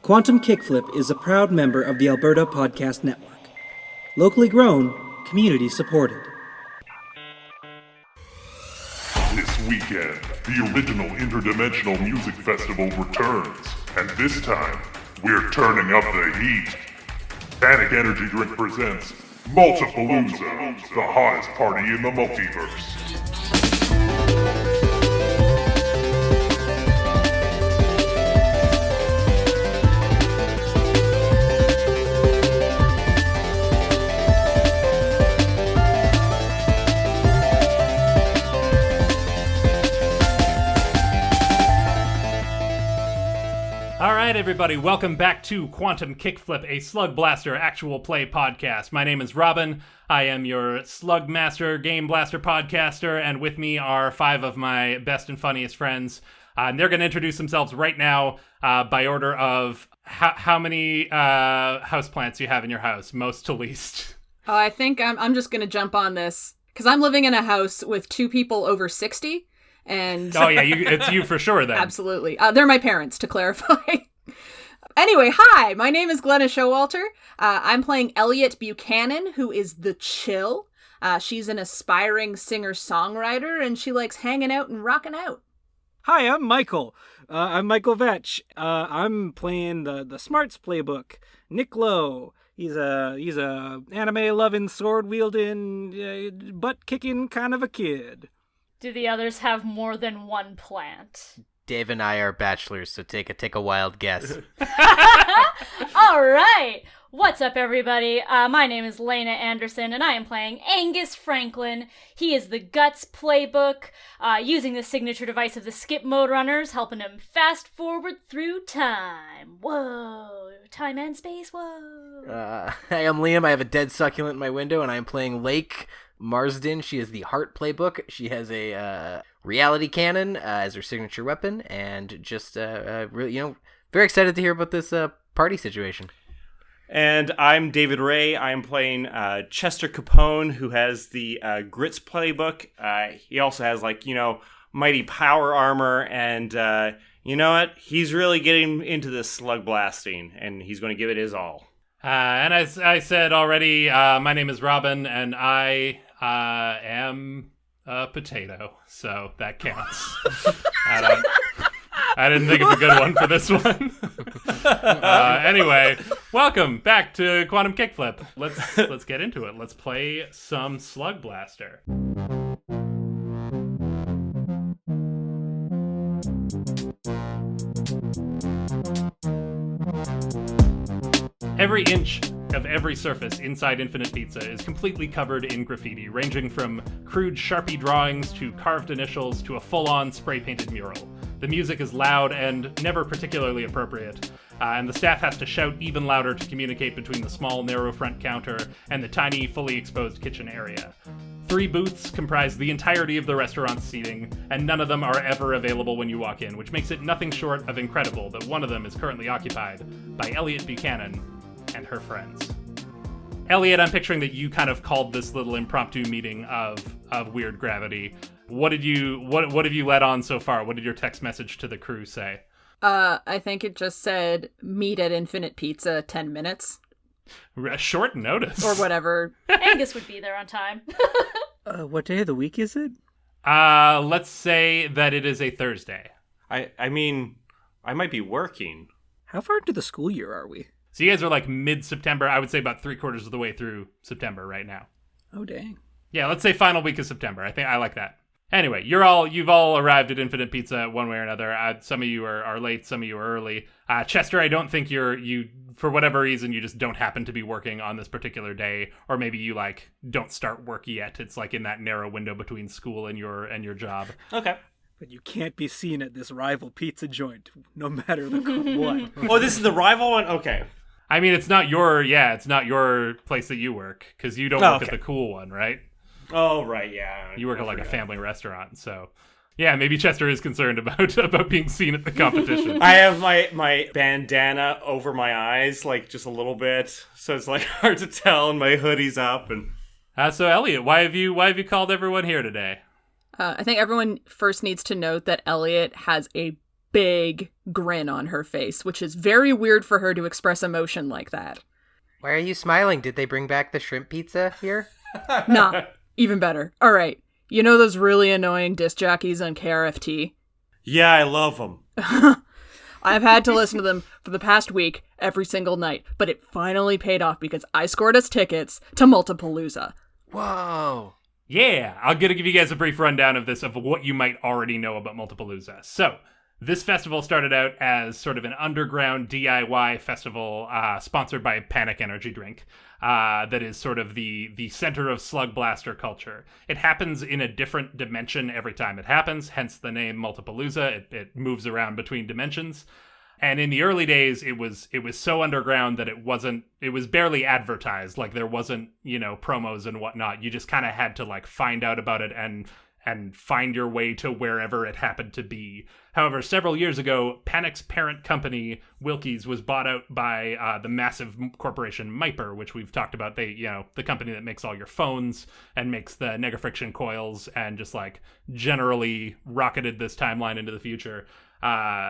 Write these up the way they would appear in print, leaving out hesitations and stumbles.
Quantum Kickflip is a proud member of the Alberta Podcast Network. Locally grown, community supported. This weekend, the original Interdimensional Music Festival returns, and this time, we're turning up the heat. Panic Energy Drink presents Multipalooza, the hottest party in the multiverse. Alright everybody, welcome back to Quantum Kickflip, a Slug Blaster actual play podcast. My name is Robyn, I am your Slug Master, Game Blaster podcaster, and with me are 5 of my best and funniest friends. And they're going to introduce themselves right now by order of how many houseplants you have in your house, most to least. Oh, I think I'm just going to jump on this, because I'm living in a house with 2 people over 60. And oh yeah, it's you for sure then. Absolutely. They're my parents, to clarify. Anyway, hi, my name is Glenna Schowalter. I'm playing Elliott Buchanan, who is the chill. She's an aspiring singer-songwriter, and she likes hanging out and rocking out. Hi, I'm Michael. I'm Michael Vetsch. I'm playing the Smarts playbook. Nick Lowe. He's a anime-loving, sword-wielding, butt-kicking kind of a kid. Do the others have more than one plant? Dave and I are bachelors, so take a wild guess. All right. What's up, everybody? My name is Laena Anderson, and I am playing Angus Franklin. He is the Guts playbook, using the signature device of the skip mode runners, helping him fast forward through time. Whoa. Time and space, whoa. Hi, I'm Liam. I have a dead succulent in my window, and I'm playing Lake Marzden. She is the Heart playbook. She has a reality cannon as her signature weapon, and just really, very excited to hear about this party situation. And I'm David Ray. I'm playing Chester Capone, who has the Grits playbook. He also has mighty power armor, and you know what? He's really getting into this slug blasting, and he's going to give it his all. And as I said already, my name is Robyn, and I am a potato, so that counts. I didn't think of a good one for this one. Anyway, welcome back to Quantum Kickflip. Let's get into it. Let's play some Slug Blaster. Every inch of every surface inside Infinite Pizza is completely covered in graffiti, ranging from crude Sharpie drawings to carved initials to a full-on spray-painted mural. The music is loud and never particularly appropriate, and the staff has to shout even louder to communicate between the small, narrow front counter and the tiny, fully exposed kitchen area. 3 booths comprise the entirety of the restaurant's seating, and none of them are ever available when you walk in, which makes it nothing short of incredible that one of them is currently occupied by Elliott Buchanan and her friends. Elliott, I'm picturing that you kind of called this little impromptu meeting of Weird Gravity. What have you led on so far? What did your text message to the crew say? I think it just said, meet at Infinite Pizza, 10 minutes. A short notice. Or whatever. Angus would be there on time. What day of the week is it? Let's say that it is a Thursday. I mean, I might be working. How far into the school year are we? So you guys are like mid-September. I would say about 3/4 of the way through September right now. Oh, dang. Yeah, let's say final week of September. I like that. Anyway, you've all arrived at Infinite Pizza one way or another. Some of you are late, some of you are early. Chester, I don't think you for whatever reason you just don't happen to be working on this particular day, or maybe you don't start work yet. It's in that narrow window between school and your job. Okay. But you can't be seen at this rival pizza joint, no matter what. Oh, this is the rival one? Okay. I mean, it's not your place that you work, because you don't work at the cool one, right? Oh, right, yeah. You work at a family restaurant, so yeah, maybe Chester is concerned about being seen at the competition. I have my bandana over my eyes, just a little bit, so it's hard to tell, and my hoodie's up. And so Elliott, why have you called everyone here today? I think everyone first needs to note that Elliott has a big grin on her face, which is very weird for her to express emotion like that. Why are you smiling? Did they bring back the shrimp pizza here? Nah, even better. All right. You know those really annoying disc jockeys on KRFT? Yeah, I love them. I've had to listen to them for the past week every single night, but it finally paid off because I scored us tickets to Multipalooza. Whoa. Yeah, I'll give you guys a brief rundown of what you might already know about Multipalooza. So, this festival started out as sort of an underground DIY festival sponsored by Panic Energy Drink that is sort of the center of Slug Blaster culture. It happens in a different dimension every time it happens, hence the name Multipalooza. It moves around between dimensions. And in the early days, it was so underground that it was barely advertised. Like, there wasn't, promos and whatnot. You just kind of had to, like, find out about it and find your way to wherever it happened to be. However, several years ago, Panic's parent company, Wilkie's, was bought out by the massive corporation Myper, which we've talked about. The company that makes all your phones and makes the nega-friction coils and just, like, generally rocketed this timeline into the future.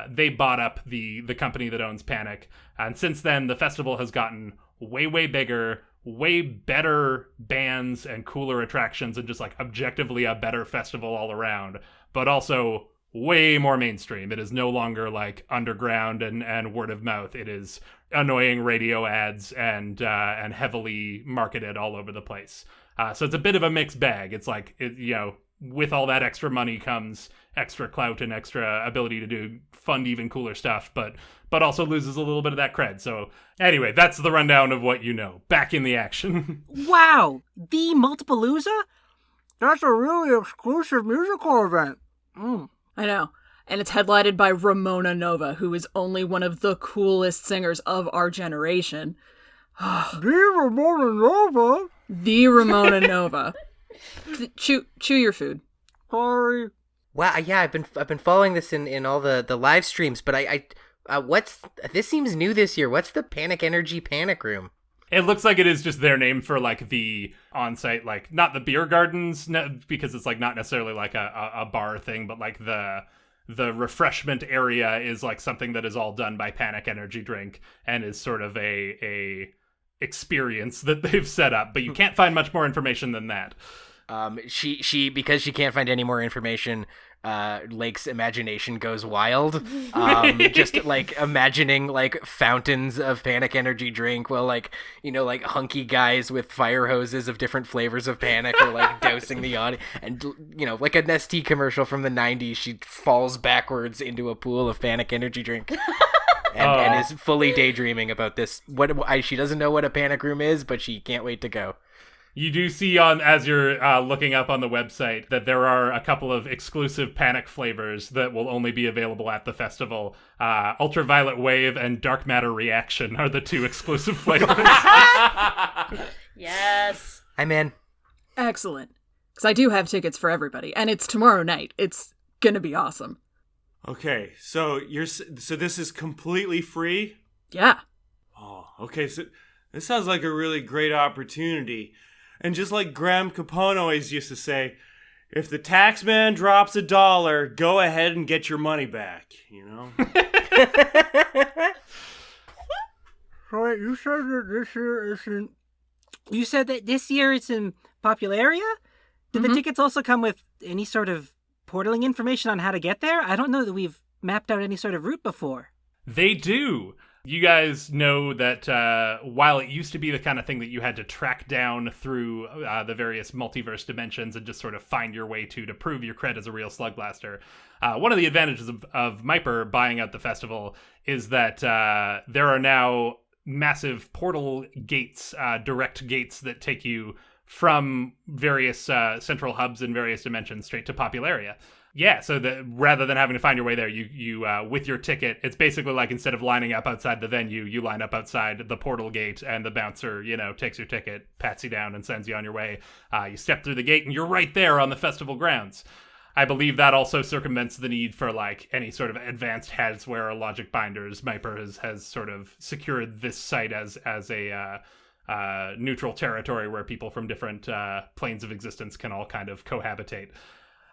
They bought up the company that owns Panic. And since then, the festival has gotten way, way bigger, way better bands and cooler attractions, and just, like, objectively a better festival all around, but also way more mainstream. It is no longer, like, underground and word of mouth. It is annoying radio ads and heavily marketed all over the place. So it's a bit of a mixed bag. It's like, with all that extra money comes extra clout and extra ability to fund even cooler stuff, but also loses a little bit of that cred. So anyway, that's the rundown of what you know. Back in the action. Wow, the Multipalooza? That's a really exclusive musical event. I know. And it's headlined by Ramona Nova, who is only one of the coolest singers of our generation. The Ramona Nova? The Ramona Nova. Chew your food. Sorry. Wow, yeah, I've been following this in all the live streams, but this seems new this year. What's the Panic Energy Panic Room? It looks like it is just their name for, like, the on-site, like, not the beer gardens, because it's, like, not necessarily like a bar thing, but, like, the refreshment area is, like, something that is all done by Panic Energy Drink and is sort of a experience that they've set up, but you can't find much more information than that. She because she can't find any more information, Lake's imagination goes wild. Just, like, imagining, like, fountains of Panic Energy Drink while, like, like hunky guys with fire hoses of different flavors of Panic are, like, dousing the audience. And, like a Nestea commercial from the 90s, she falls backwards into a pool of Panic Energy Drink. And is fully daydreaming about this. She doesn't know what a panic room is, but she can't wait to go. You do see as you're looking up on the website that there are a couple of exclusive Panic flavors that will only be available at the festival. Ultraviolet Wave and Dark Matter Reaction are the two exclusive flavors. Yes. I'm in. Excellent. Because I do have tickets for everybody, and it's tomorrow night. It's gonna be awesome. Okay, so this is completely free? Yeah. Oh, okay, so this sounds like a really great opportunity. And just like Graham Capone always used to say, if the tax man drops $1, go ahead and get your money back, Right, you said that this year isn't... You said that this year it's in Popularia? Did the tickets also come with any sort of portaling information on how to get there? I don't know that we've mapped out any sort of route before. They do. You guys know that while it used to be the kind of thing that you had to track down through the various multiverse dimensions and just sort of find your way to prove your cred as a real Slug Blaster, one of the advantages of Myper buying out the festival is that there are now massive portal gates, direct gates that take you from various central hubs in various dimensions straight to Popularia. Yeah, so that rather than having to find your way there, you with your ticket, it's basically like instead of lining up outside the venue, you line up outside the portal gate, and the bouncer, takes your ticket, pats you down, and sends you on your way. You step through the gate, and you're right there on the festival grounds. I believe that also circumvents the need for, like, any sort of advanced hardware or logic binders. Myper has sort of secured this site as a neutral territory where people from different planes of existence can all kind of cohabitate.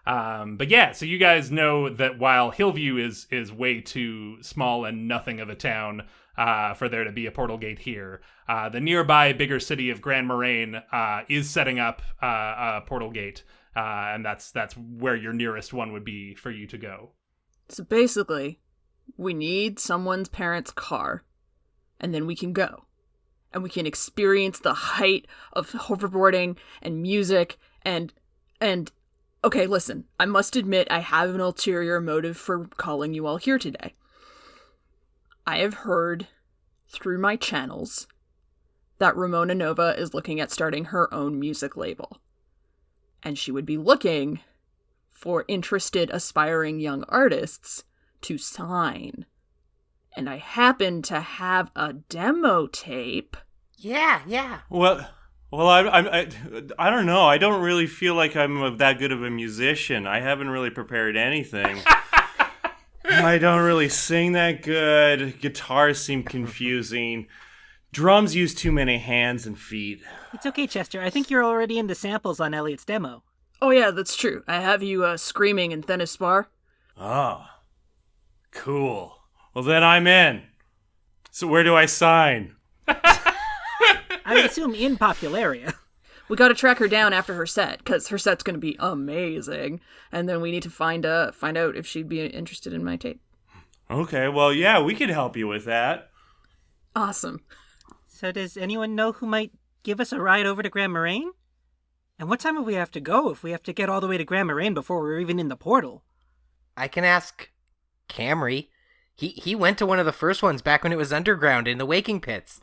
But yeah, so you guys know that while Hillview is way too small and nothing of a town for there to be a portal gate here, the nearby bigger city of Grand Moraine is setting up a portal gate, and that's where your nearest one would be for you to go. So basically, we need someone's parents' car, and then we can go. And we can experience the height of hoverboarding and music and okay, listen, I must admit I have an ulterior motive for calling you all here today. I have heard through my channels that Ramona Nova is looking at starting her own music label. And she would be looking for interested aspiring young artists to sign. And I happen to have a demo tape. Yeah. Well, I don't know. I don't really feel like I'm that good of a musician. I haven't really prepared anything. I don't really sing that good. Guitars seem confusing. Drums use too many hands and feet. It's okay, Chester. I think you're already in the samples on Elliott's demo. Oh yeah, that's true. I have you screaming in Thennis Bar. Oh, cool. Well, then I'm in. So where do I sign? I would assume in Popularia. We gotta track her down after her set, because her set's gonna be amazing. And then we need to find out if she'd be interested in my tape. Okay, well, yeah, we could help you with that. Awesome. So does anyone know who might give us a ride over to Grand Moraine? And what time would we have to go if we have to get all the way to Grand Moraine before we're even in the portal? I can ask Camry. He went to one of the first ones back when it was underground in the Waking Pits.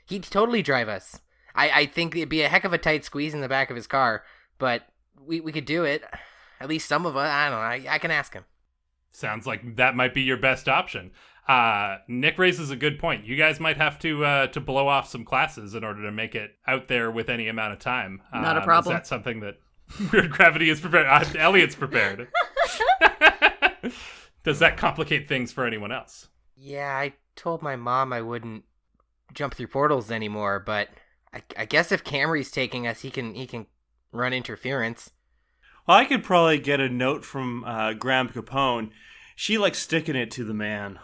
He'd totally drive us. I think it'd be a heck of a tight squeeze in the back of his car, but we could do it. At least some of us. I don't know. I can ask him. Sounds like that might be your best option. Nick raises a good point. You guys might have to blow off some classes in order to make it out there with any amount of time. Not a problem. Is that something that Weird Gravity is prepared? Elliott's prepared. Does that complicate things for anyone else? Yeah, I told my mom I wouldn't jump through portals anymore, but I guess if Camry's taking us, he can run interference. Well, I could probably get a note from Graham Capone. She likes sticking it to the man.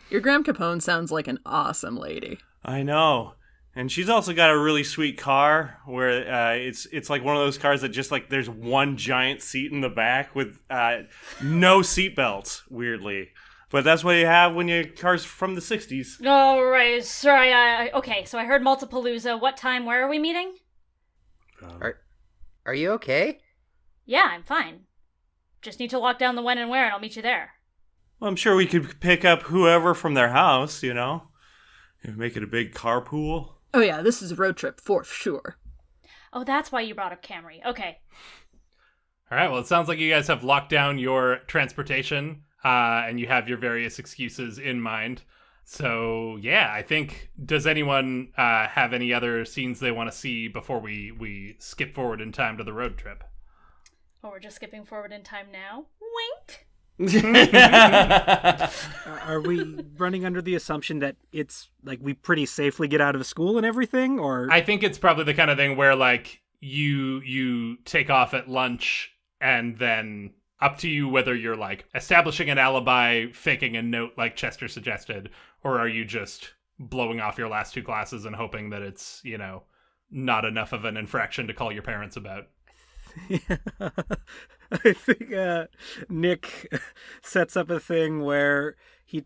Your Graham Capone sounds like an awesome lady. I know. And she's also got a really sweet car where it's like one of those cars that just like there's one giant seat in the back with no seat belts, weirdly. But that's what you have when your car's from the 60s. Oh, right. Sorry. Okay, so I heard Multipalooza. What time? Where are we meeting? Are you okay? Yeah, I'm fine. Just need to lock down the when and where, and I'll meet you there. Well, I'm sure we could pick up whoever from their house, you know? Make it a big carpool. Oh yeah, this is a road trip for sure. Oh, that's why you brought up Camry. Okay. All right, well, it sounds like you guys have locked down your transportation, and you have your various excuses in mind. So, yeah, I think, does anyone have any other scenes they want to see before we skip forward in time to the road trip? Oh, we're just skipping forward in time now? Wink! Are we running under the assumption that it's, like, we pretty safely get out of school and everything, or...? I think it's probably the kind of thing where, like, you take off at lunch and then... up to you whether you're, like, establishing an alibi, faking a note like Chester suggested, or are you just blowing off your last two classes and hoping that it's, you know, not enough of an infraction to call your parents about? I think Nick sets up a thing where he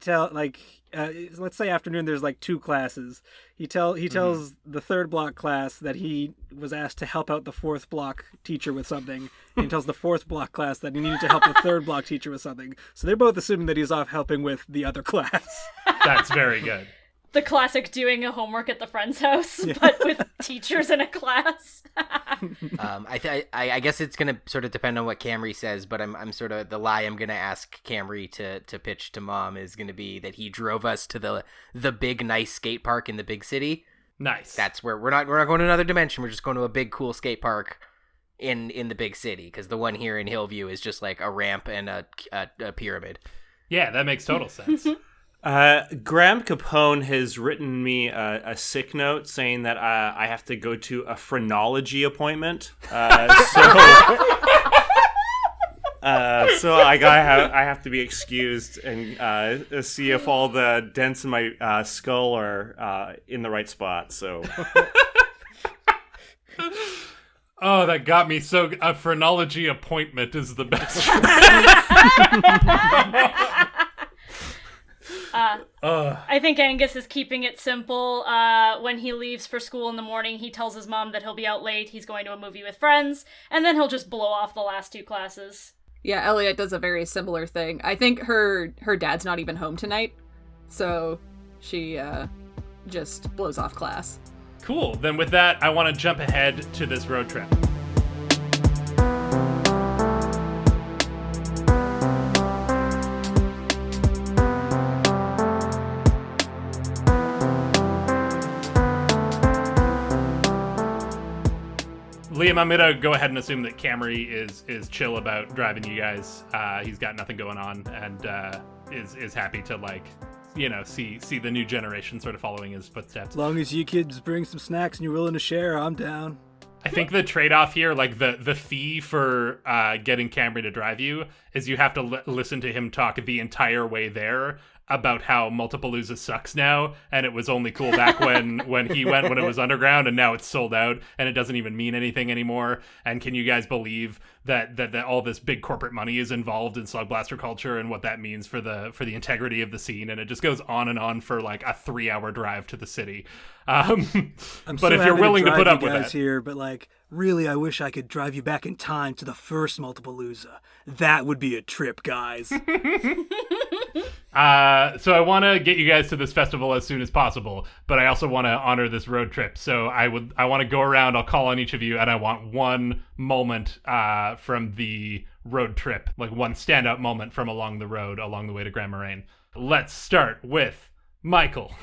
let's say afternoon there's like two classes. He tells the third block class that he was asked to help out the fourth block teacher with something, and he tells the fourth block class that he needed to help the third block teacher with something. So they're both assuming that he's off helping with the other class. That's very good. The classic doing a homework at the friend's house, but with teachers in a class. I guess it's gonna sort of depend on what Camry says, but I'm sort of the lie I'm gonna ask Camry to pitch to Mom is gonna be that he drove us to the big nice skate park in the big city. Nice. That's where we're not going to another dimension. We're just going to a big cool skate park in the big city, because the one here in Hillview is just like a ramp and a pyramid. Yeah, that makes total sense. Graham Capone has written me a sick note saying that I have to go to a phrenology appointment. So I have to be excused and see if all the dents in my skull are in the right spot. So. Oh, that got me so... A phrenology appointment is the best. I think Angus is keeping it simple. When he leaves for school in the morning, he tells his mom that he'll be out late, he's going to a movie with friends, and then he'll just blow off the last 2 classes. Yeah, Elliott does a very similar thing. I think her dad's not even home tonight, so she just blows off class. Cool. Then with that, I want to jump ahead to this road trip. Liam, I'm gonna go ahead and assume that Camry is chill about driving you guys. He's got nothing going on and is happy to, like, you know, see the new generation sort of following his footsteps. As long as you kids bring some snacks and you're willing to share, I'm down. I think the trade-off here, like the fee for getting Camry to drive you, is you have to listen to him talk the entire way there about how Multipalooza sucks now, and it was only cool back when he went when it was underground, and now it's sold out, and it doesn't even mean anything anymore. And can you guys believe that all this big corporate money is involved in Slug Blaster culture and what that means for the integrity of the scene? And it just goes on and on for like a 3-hour drive to the city. I'm but so if you're willing to put up with that that here, but like, really, I wish I could drive you back in time to the first Multipalooza. That would be a trip, guys. So I want to get you guys to this festival as soon as possible, but I also want to honor this road trip. So I want to go around. I'll call on each of you, and I want one moment from the road trip, like one standout moment from along the way to Grand Moraine. Let's start with Michael.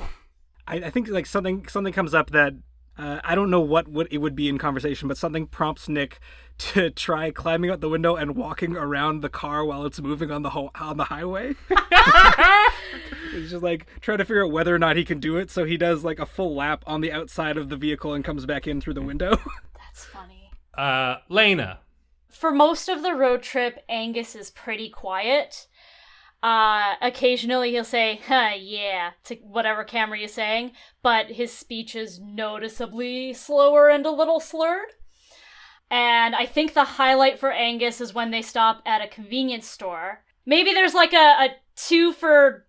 I think like something comes up that I don't know what it would be in conversation, but something prompts Nick to try climbing out the window and walking around the car while it's moving on the highway. He's just like trying to figure out whether or not he can do it, so he does like a full lap on the outside of the vehicle and comes back in through the window. That's funny. Laena. For most of the road trip, Angus is pretty quiet. Occasionally he'll say, yeah, to whatever Camry is saying, but his speech is noticeably slower and a little slurred. And I think the highlight for Angus is when they stop at a convenience store. Maybe there's like a 2 for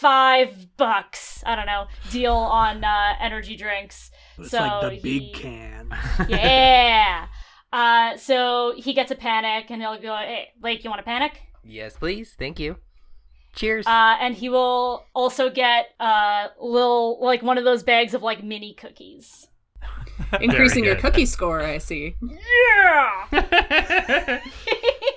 $5, I don't know, deal on energy drinks. It's so like the big can. Yeah. So he gets a panic and he'll go, hey, Lake, you want a panic? Yes, please. Thank you. Cheers. And he will also get little, like one of those bags of like mini cookies. Increasing your cookie score, I see. Yeah!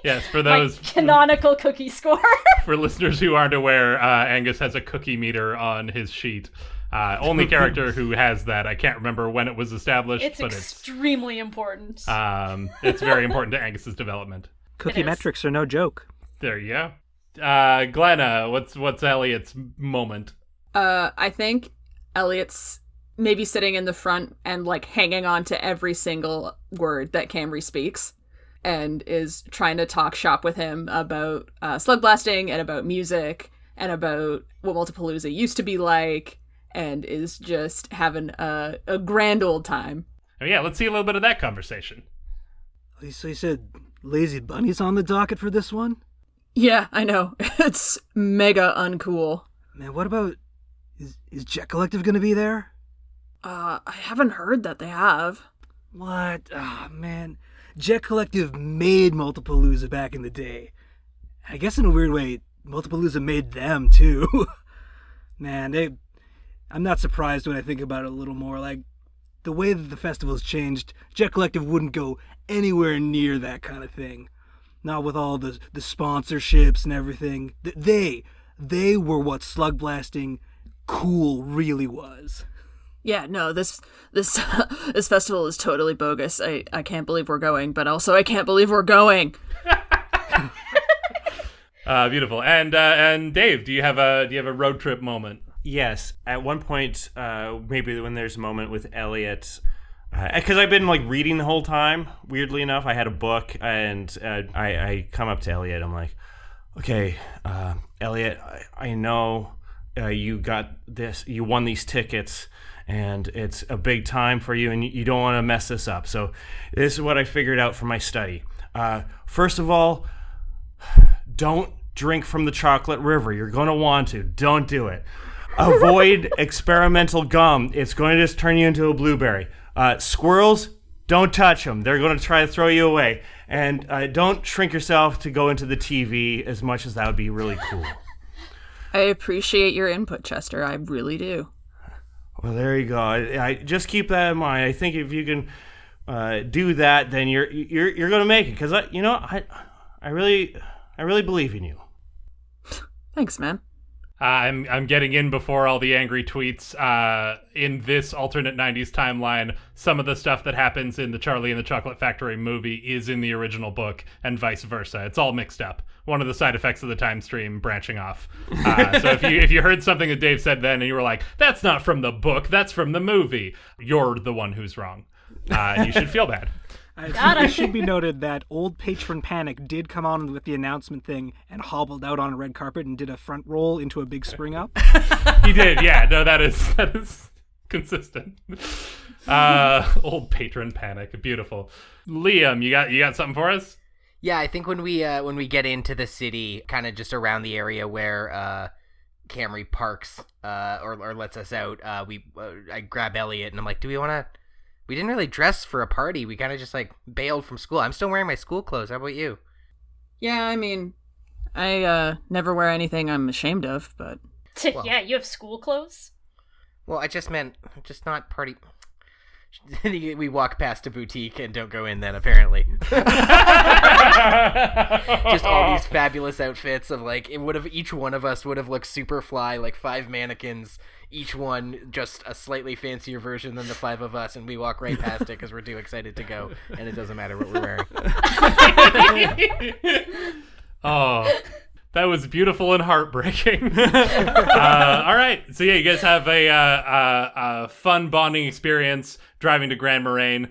Yes, for those... My canonical cookie score. For listeners who aren't aware, Angus has a cookie meter on his sheet. Only character who has that. I can't remember when it was established, it's but extremely important. It's very important to Angus's development. Cookie metrics are no joke. There you go. Glenna, what's Elliott's moment? I think Elliott's maybe sitting in the front and like hanging on to every single word that Camry speaks and is trying to talk shop with him about slug blasting and about music and about what Multipalooza used to be like, and is just having a grand old time. Oh yeah, let's see a little bit of that conversation. So you said Lazy Bunny's on the docket for this one? Yeah, I know. It's mega uncool. Man, what about... Is Jet Collective gonna be there? I haven't heard that they have. What? Ah, man. Jet Collective made Multipalooza back in the day. I guess in a weird way, Multipalooza made them, too. Man, I'm not surprised when I think about it a little more. Like, the way that the festival's changed, Jet Collective wouldn't go anywhere near that kind of thing. Not with all the sponsorships and everything. They were what slug blasting cool really was. Yeah, no, this festival is totally bogus. I can't believe we're going, but also I can't believe we're going. Beautiful. And Dave, do you have a road trip moment? Yes. At one point, maybe when there's a moment with Elliott, because I've been like reading the whole time. Weirdly enough, I had a book, and I come up to Elliott. I'm like, okay, Elliott, I know you got this. You won these tickets, and it's a big time for you, and you don't want to mess this up. So this is what I figured out from my study. First of all, don't drink from the chocolate river. You're going to want to. Don't do it. Avoid experimental gum. It's going to just turn you into a blueberry. Squirrels, don't touch them. They're going to try to throw you away. And don't shrink yourself to go into the TV as much as that would be really cool. I appreciate your input, Chester. I really do. Well, there you go. I just keep that in mind. I think if you can do that, then you're going to make it. Because I really believe in you. Thanks, man. I'm getting in before all the angry tweets. In this alternate 90s timeline, some of the stuff that happens in the Charlie and the Chocolate Factory movie is in the original book, and vice versa. It's all mixed up. One of the side effects of the time stream branching off. So if you heard something that Dave said then and you were like, that's not from the book, that's from the movie, you're the one who's wrong. And you should feel bad. It should be noted that old patron Panic did come on with the announcement thing and hobbled out on a red carpet and did a front roll into a big spring up. He did, yeah. No, that is consistent. Old patron Panic, beautiful. Liam, you got something for us? Yeah, I think when we get into the city, kind of just around the area where Camry parks or lets us out, I grab Elliott and I'm like, we didn't really dress for a party. We kind of just like bailed from school. I'm still wearing my school clothes. How about you? Yeah, I mean, I never wear anything I'm ashamed of, but... Well, yeah, you have school clothes? Well, I just meant just not party... We walk past a boutique and don't go in then, apparently. Just all these fabulous outfits of like, each one of us would have looked super fly, like 5 mannequins, each one just a slightly fancier version than the 5 of us, and we walk right past it because we're too excited to go, and it doesn't matter what we're wearing. Oh, that was beautiful and heartbreaking. All right, so yeah, you guys have a fun bonding experience driving to Grand Moraine.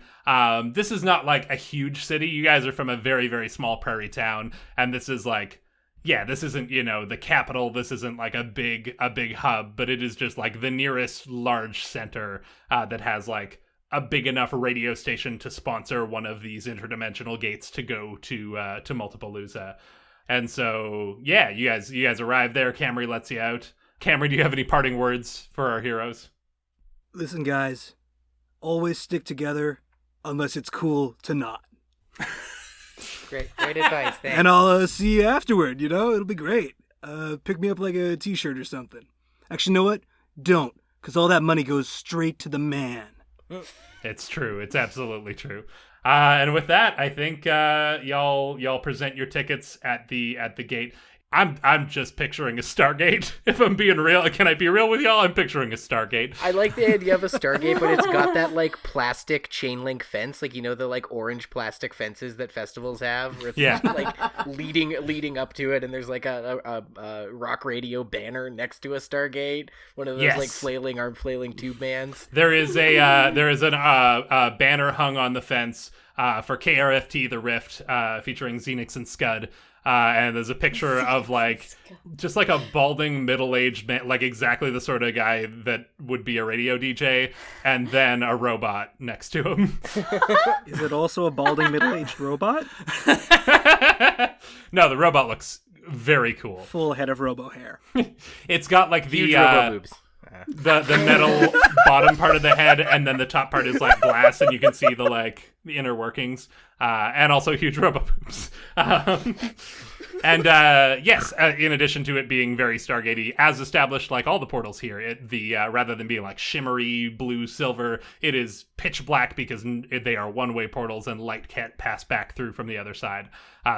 This is not like a huge city. You guys are from a very, very small prairie town, and this is like, yeah, this isn't, the capital. This isn't like a big hub, but it is just like the nearest large center that has like a big enough radio station to sponsor one of these interdimensional gates to go to Multipalooza. And so, yeah, you guys arrive there. Camry lets you out. Camry, do you have any parting words for our heroes? Listen, guys, always stick together unless it's cool to not. Great advice, thanks. And I'll see you afterward, it'll be great. Pick me up like a t-shirt or something. Actually, you know what? Don't, because all that money goes straight to the man. It's true. It's absolutely true. And with that, I think y'all present your tickets at the gate. I'm just picturing a Stargate. If I'm being real, can I be real with y'all? I'm picturing a Stargate. I like the idea of a Stargate, but it's got that like plastic chain link fence, like the like orange plastic fences that festivals have, where it's like leading up to it, and there's like a rock radio banner next to a Stargate, one of those like flailing tube bands. There is a banner hung on the fence for KRFT The Rift, featuring Xenix and Scud. And there's a picture of like just like a balding middle-aged man, like exactly the sort of guy that would be a radio DJ, and then a robot next to him. Is it also a balding middle-aged robot? No, the robot looks very cool. Full head of robo hair. It's got like huge robo boobs. The metal bottom part of the head, and then the top part is like glass, and you can see the inner workings, and also huge robo boobs. And yes, in addition to it being very Stargate-y, as established, like all the portals here, rather than being like shimmery blue silver, it is pitch black because they are one-way portals and light can't pass back through from the other side.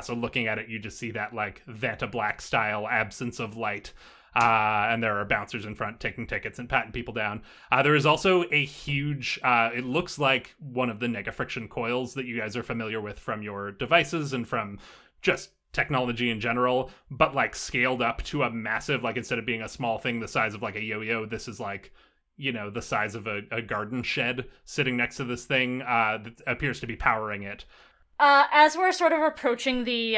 So looking at it, you just see that like Vanta Black style absence of light. And there are bouncers in front taking tickets and patting people down. There is also a huge, it looks like one of the nega friction coils that you guys are familiar with from your devices and from just technology in general, but like scaled up to a massive, like instead of being a small thing the size of like a yo-yo, this is like, you know, the size of a garden shed sitting next to this thing that appears to be powering it. As we're sort of approaching the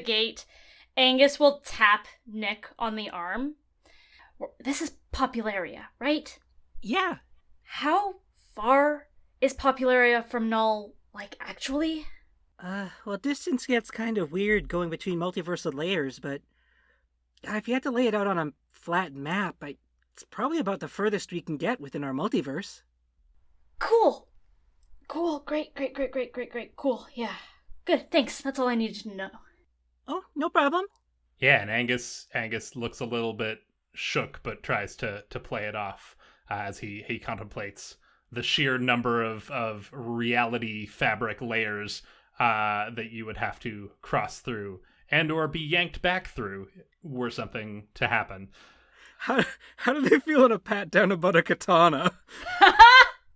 gate, Angus will tap Nick on the arm. This is Popularia, right? Yeah. How far is Popularia from Null, like, actually? Well, distance gets kind of weird going between multiversal layers, but if you had to lay it out on a flat map, it's probably about the furthest we can get within our multiverse. Cool. Great. Cool. Yeah. Good. Thanks. That's all I needed to know. Oh, no problem. Yeah, and Angus looks a little bit shook, but tries to play it off as he contemplates the sheer number of reality fabric layers that you would have to cross through and or be yanked back through were something to happen. How do they feel on a pat down about a katana?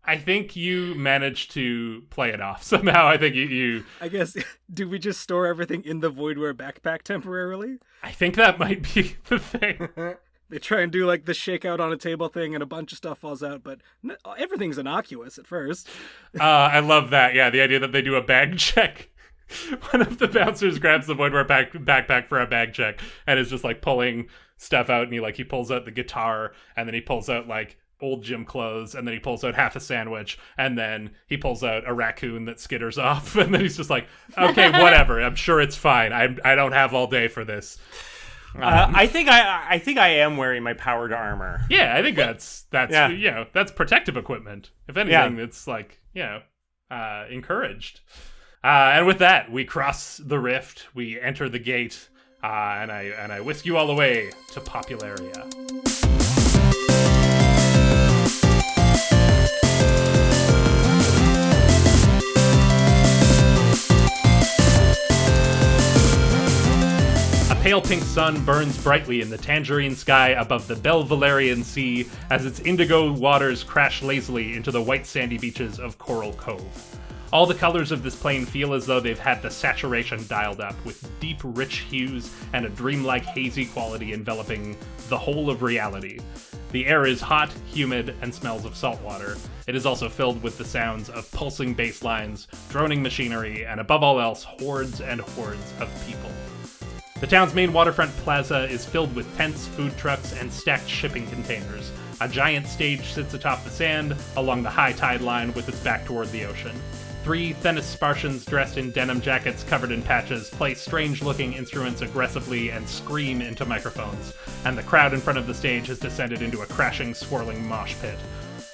I think you managed to play it off somehow. I think you I guess, do we just store everything in the Voidware backpack temporarily? I think that might be the thing. They try and do like the shakeout on a table thing and a bunch of stuff falls out, but everything's innocuous at first. I love that. Yeah, the idea that they do a bag check. One of the bouncers grabs the Voidware backpack for a bag check and is just like pulling stuff out, and he pulls out the guitar, and then he pulls out like old gym clothes, and then he pulls out half a sandwich, and then he pulls out a raccoon that skitters off, and then he's just like, okay, whatever, I'm sure it's fine. I don't have all day for this. I think I am wearing my powered armor. Yeah, I think that's Yeah. You know, that's protective equipment. If anything, it's like, you know, encouraged. And with that, we cross the rift, we enter the gate, and I whisk you all away to Popularia. A pale pink sun burns brightly in the tangerine sky above the Belvalerian Sea as its indigo waters crash lazily into the white sandy beaches of Coral Cove. All the colors of this plane feel as though they've had the saturation dialed up, with deep, rich hues and a dreamlike hazy quality enveloping the whole of reality. The air is hot, humid, and smells of salt water. It is also filled with the sounds of pulsing bass lines, droning machinery, and above all else, hordes and hordes of people. The town's main waterfront plaza is filled with tents, food trucks, and stacked shipping containers. A giant stage sits atop the sand along the high tide line with its back toward the ocean. 3 Thenis Spartians dressed in denim jackets covered in patches play strange-looking instruments aggressively and scream into microphones, and the crowd in front of the stage has descended into a crashing, swirling mosh pit.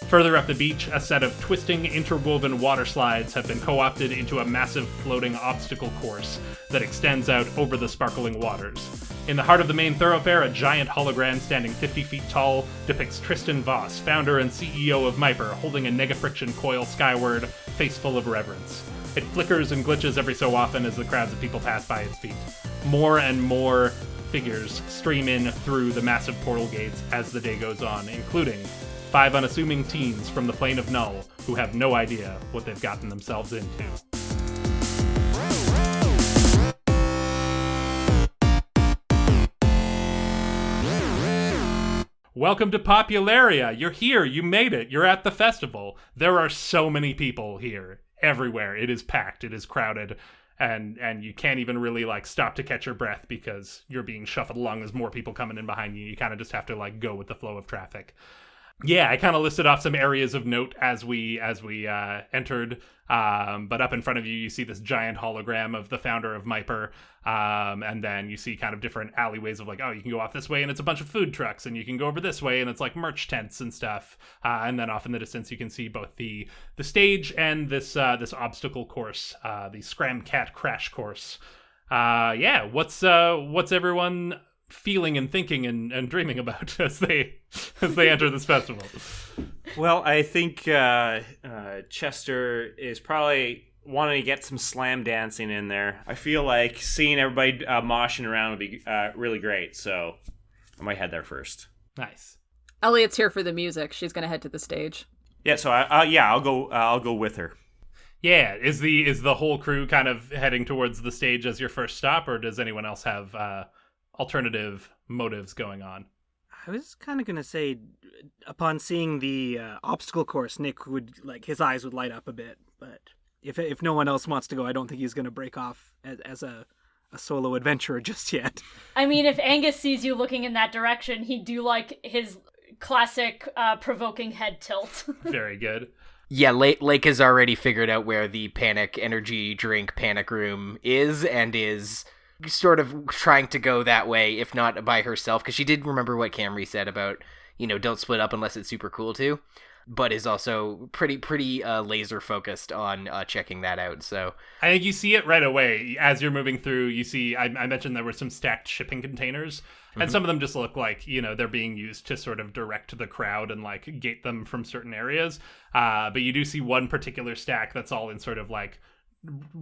Further up the beach, a set of twisting, interwoven water slides have been co-opted into a massive floating obstacle course that extends out over the sparkling waters. In the heart of the main thoroughfare, a giant hologram standing 50 feet tall depicts Tristan Voss, founder and CEO of Myper, holding a nega-friction coil skyward, face full of reverence. It flickers and glitches every so often as the crowds of people pass by its feet. More and more figures stream in through the massive portal gates as the day goes on, including 5 unassuming teens from the plane of Null who have no idea what they've gotten themselves into. Welcome to Popularia. You're here. You made it. You're at the festival. There are so many people here. Everywhere. It is packed. It is crowded. And you can't even really like stop to catch your breath because you're being shuffled along. There's more people coming in behind you. You kind of just have to like go with the flow of traffic. Yeah, I kind of listed off some areas of note as we entered. But up in front of you, you see this giant hologram of the founder of Myper. And then you see kind of different alleyways of like, oh, you can go off this way and it's a bunch of food trucks, and you can go over this way and it's like merch tents and stuff. And then off in the distance, you can see both the stage and this obstacle course, the Scram Cat Crash course. Yeah, what's everyone feeling and thinking and dreaming about as they enter this festival? Well, I think Chester is probably wanting to get some slam dancing in there. I feel like seeing everybody moshing around would be really great, so I might head there first. Nice. Elliott's here for the music. She's gonna head to the stage. Yeah, so I'll go with her. Yeah, is the whole crew kind of heading towards the stage as your first stop, or does anyone else have alternative motives going on? I was kind of going to say, upon seeing the obstacle course, Nick would, his eyes would light up a bit. But if no one else wants to go, I don't think he's going to break off as a solo adventurer just yet. I mean, if Angus sees you looking in that direction, he'd do, his classic provoking head tilt. Very good. Yeah, Lake has already figured out where the panic energy drink panic room is, and is sort of trying to go that way, if not by herself, because she did remember what Camry said about, don't split up unless it's super cool to, but is also pretty laser focused on checking that out. So I think you see it right away as you're moving through. You see, I mentioned there were some stacked shipping containers, and some of them just look like, they're being used to sort of direct the crowd and gate them from certain areas. But you do see one particular stack that's all in sort of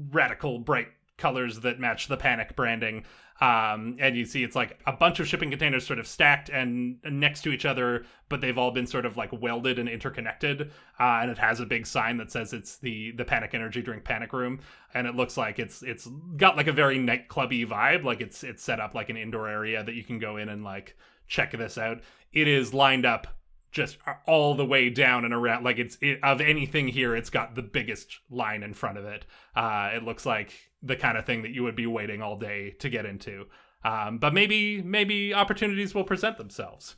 radical bright colors that match the panic branding. And you see it's a bunch of shipping containers sort of stacked and next to each other, but they've all been sort of welded and interconnected. And it has a big sign that says it's the panic energy drink panic room. And it looks like it's got a very nightclubby vibe. It's set up like an indoor area that you can go in and check this out. It is lined up just all the way down and around. Of anything here, it's got the biggest line in front of it. It looks like the kind of thing that you would be waiting all day to get into. But maybe opportunities will present themselves.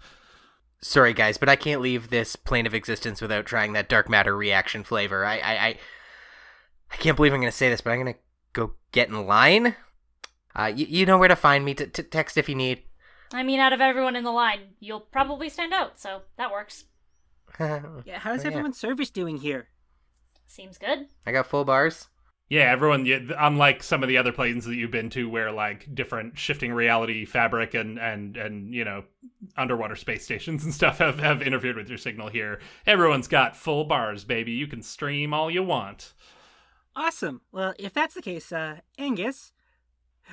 Sorry, guys, but I can't leave this plane of existence without trying that dark matter reaction flavor. I can't believe I'm going to say this, but I'm going to go get in line. You know where to find me. Text if you need. I mean, out of everyone in the line, you'll probably stand out, so that works. Yeah, how's everyone's service doing here? Seems good. I got full bars. Yeah, everyone, unlike some of the other planes that you've been to where different shifting reality fabric and underwater space stations and stuff have interfered with your signal here, everyone's got full bars, baby. You can stream all you want. Awesome. Well, if that's the case, Angus,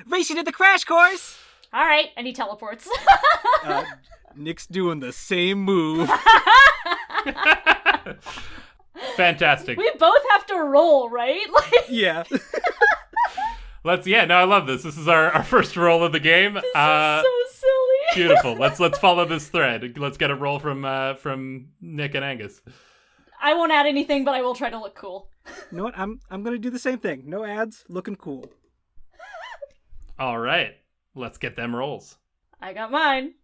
race you to the crash course! All right, and he teleports. Nick's doing the same move. Fantastic. We both have to roll, right? Yeah. I love this. This is our first roll of the game. This is so silly. Beautiful. Let's follow this thread. Let's get a roll from Nick and Angus. I won't add anything, but I will try to look cool. You know what? I'm gonna do the same thing. No ads, looking cool. All right. Let's get them rolls. I got mine.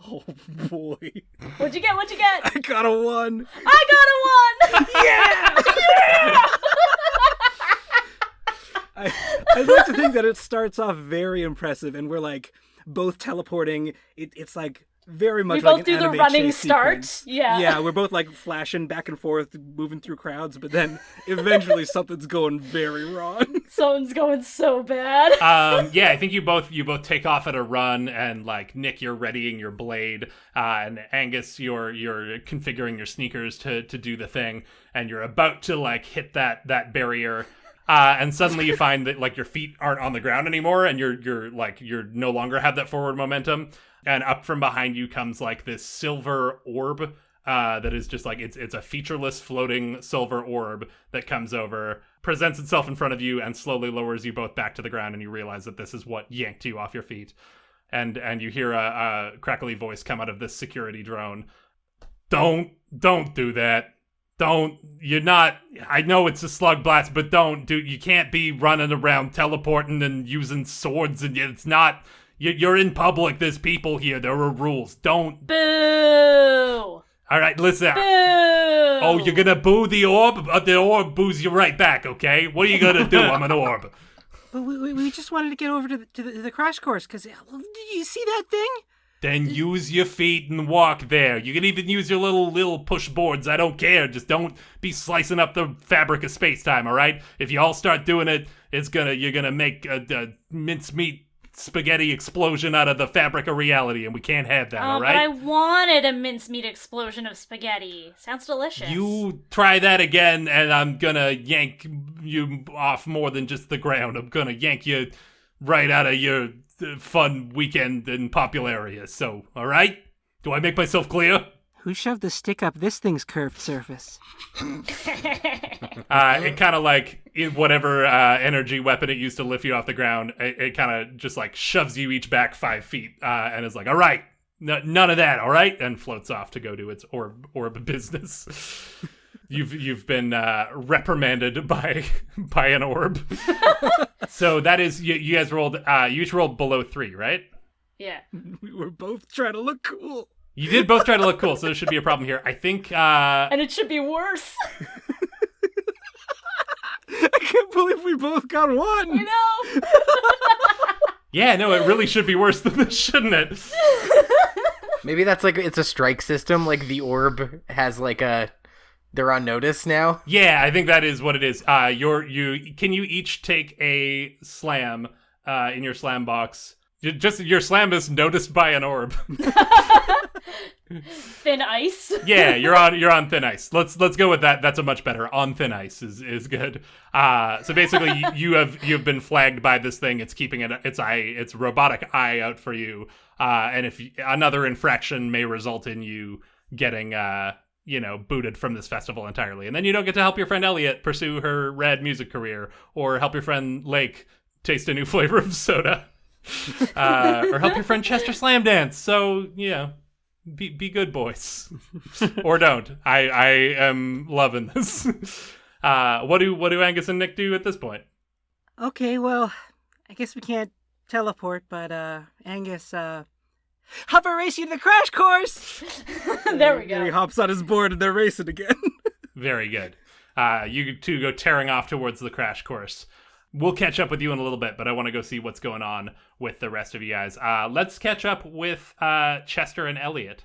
Oh boy. What'd you get? I got a 1. I got a 1! Yeah! I'd like to think that it starts off very impressive and we're both teleporting. It's very much we both an do the anime running chase start. sequence. Yeah, we're both flashing back and forth, moving through crowds, but then eventually something's going very wrong. Something's going so bad. I think you both take off at a run, and Nick, you're readying your blade, and Angus, you're configuring your sneakers to do the thing, and you're about to hit that barrier. And suddenly you find that your feet aren't on the ground anymore, and you're no longer have that forward momentum. And up from behind you comes this silver orb that is just it's a featureless floating silver orb that comes over, presents itself in front of you, and slowly lowers you both back to the ground. And you realize that this is what yanked you off your feet. And you hear a crackly voice come out of this security drone. Don't do that. You're not, I know it's a slug blast, but you can't be running around teleporting and using swords, and it's not, you're in public, there's people here, there are rules, don't. Boo! Alright, listen. Boo! Oh, you're gonna boo the orb? The orb boos you right back, okay? What are you gonna do? I'm an orb. But we just wanted to get over to the crash course, because did you see that thing? Then use your feet and walk there. You can even use your little push boards. I don't care. Just don't be slicing up the fabric of space-time, all right? If you all start doing it, you're gonna make a mincemeat spaghetti explosion out of the fabric of reality, and we can't have that, all right? But I wanted a mincemeat explosion of spaghetti. Sounds delicious. You try that again, and I'm gonna yank you off more than just the ground. I'm gonna yank you right out of your fun weekend in popular areas. So, all right? Do I make myself clear? Who shoved the stick up this thing's curved surface? It kind of like in whatever energy weapon it used to lift you off the ground, it kind of just like shoves you each back 5 feet and is like, all right, none of that, all right? And floats off to go do its orb business. You've been reprimanded by an orb. So that is, you guys rolled, you each rolled below 3, right? Yeah. We were both trying to look cool. You did both try to look cool, so there should be a problem here. I think... And it should be worse. I can't believe we both got 1. You know? Yeah, no, it really should be worse than this, shouldn't it? Maybe that's like, it's a strike system, like the orb has like they're on notice now? Yeah, I think that is what it is. Can you each take a slam in your slam box? Just your slam is noticed by an orb. Thin ice. Yeah, you're on thin ice. Let's go with that. That's a much better. On thin ice is good. So basically, you've been flagged by this thing. It's keeping its robotic eye out for you. And if another infraction may result in you getting booted from this festival entirely, and then you don't get to help your friend Elliott pursue her rad music career, or help your friend Lake taste a new flavor of soda. Or help your friend Chester slam dance. So, be good boys. Or don't. I am loving this. What do Angus and Nick do at this point? Okay, well, I guess we can't teleport, but Angus, hover race you to the crash course! There we go. And he hops on his board and they're racing again. Very good. You two go tearing off towards the crash course. We'll catch up with you in a little bit, but I want to go see what's going on with the rest of you guys. Let's catch up with Chester and Elliott.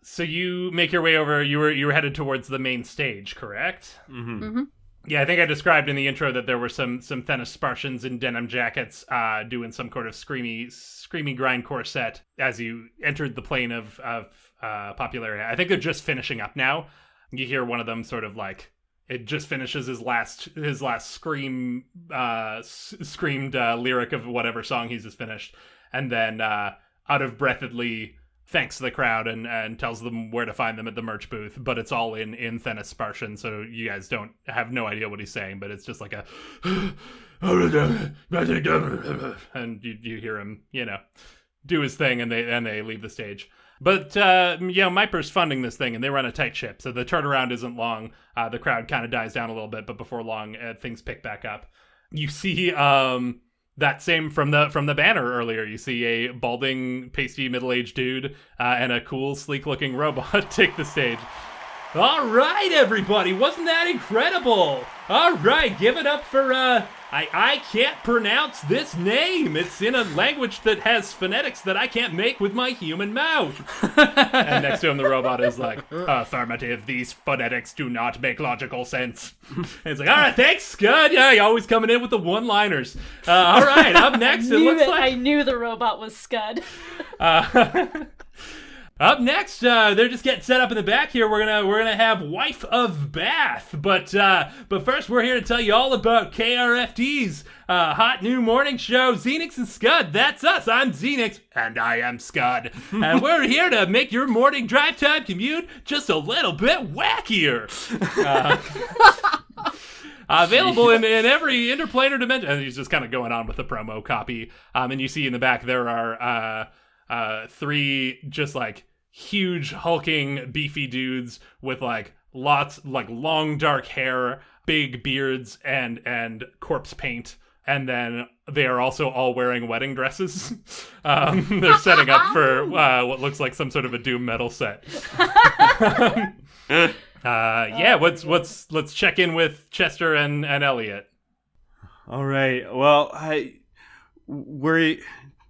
So you make your way over. You were headed towards the main stage, correct? Mm-hmm. Mm-hmm. Yeah, I think I described in the intro that there were some Thennis Spartians in denim jackets doing some kind of screamy grindcore set as you entered the plane of popularity. I think they're just finishing up now. You hear one of them sort of like, it just finishes his last screamed lyric of whatever song he's just finished, and then out of breathedly thanks the crowd and tells them where to find them at the merch booth. But it's all in Thennis Spartian, so you guys have no idea what he's saying. But it's just like a and you hear him do his thing, and they leave the stage. But, Myper's funding this thing, and they run a tight ship, so the turnaround isn't long. The crowd kind of dies down a little bit, but before long, things pick back up. You see that same from the banner earlier. You see a balding, pasty, middle-aged dude and a cool, sleek-looking robot take the stage. All right, everybody, wasn't that incredible? All right, give it up for, I can't pronounce this name. It's in a language that has phonetics that I can't make with my human mouth. And next to him, the robot is like, affirmative, these phonetics do not make logical sense. And it's like, all right, thanks, Scud. Yeah, you're always coming in with the one-liners. All right, up next, I knew the robot was Scud. Up next, they're just getting set up in the back here. We're gonna have Wife of Bath, but first we're here to tell you all about KRFT's hot new morning show, Xenix and Scud. That's us. I'm Xenix, and I am Scud, and we're here to make your morning drive time commute just a little bit wackier. Available in every interplanar dimension. And he's just kind of going on with the promo copy. And you see in the back there are 3 just like huge hulking beefy dudes with like lots like long dark hair, big beards, and corpse paint, and then they are also all wearing wedding dresses. They're setting up for what looks like some sort of a doom metal set. Let's check in with Chester and Elliott. All right. Well,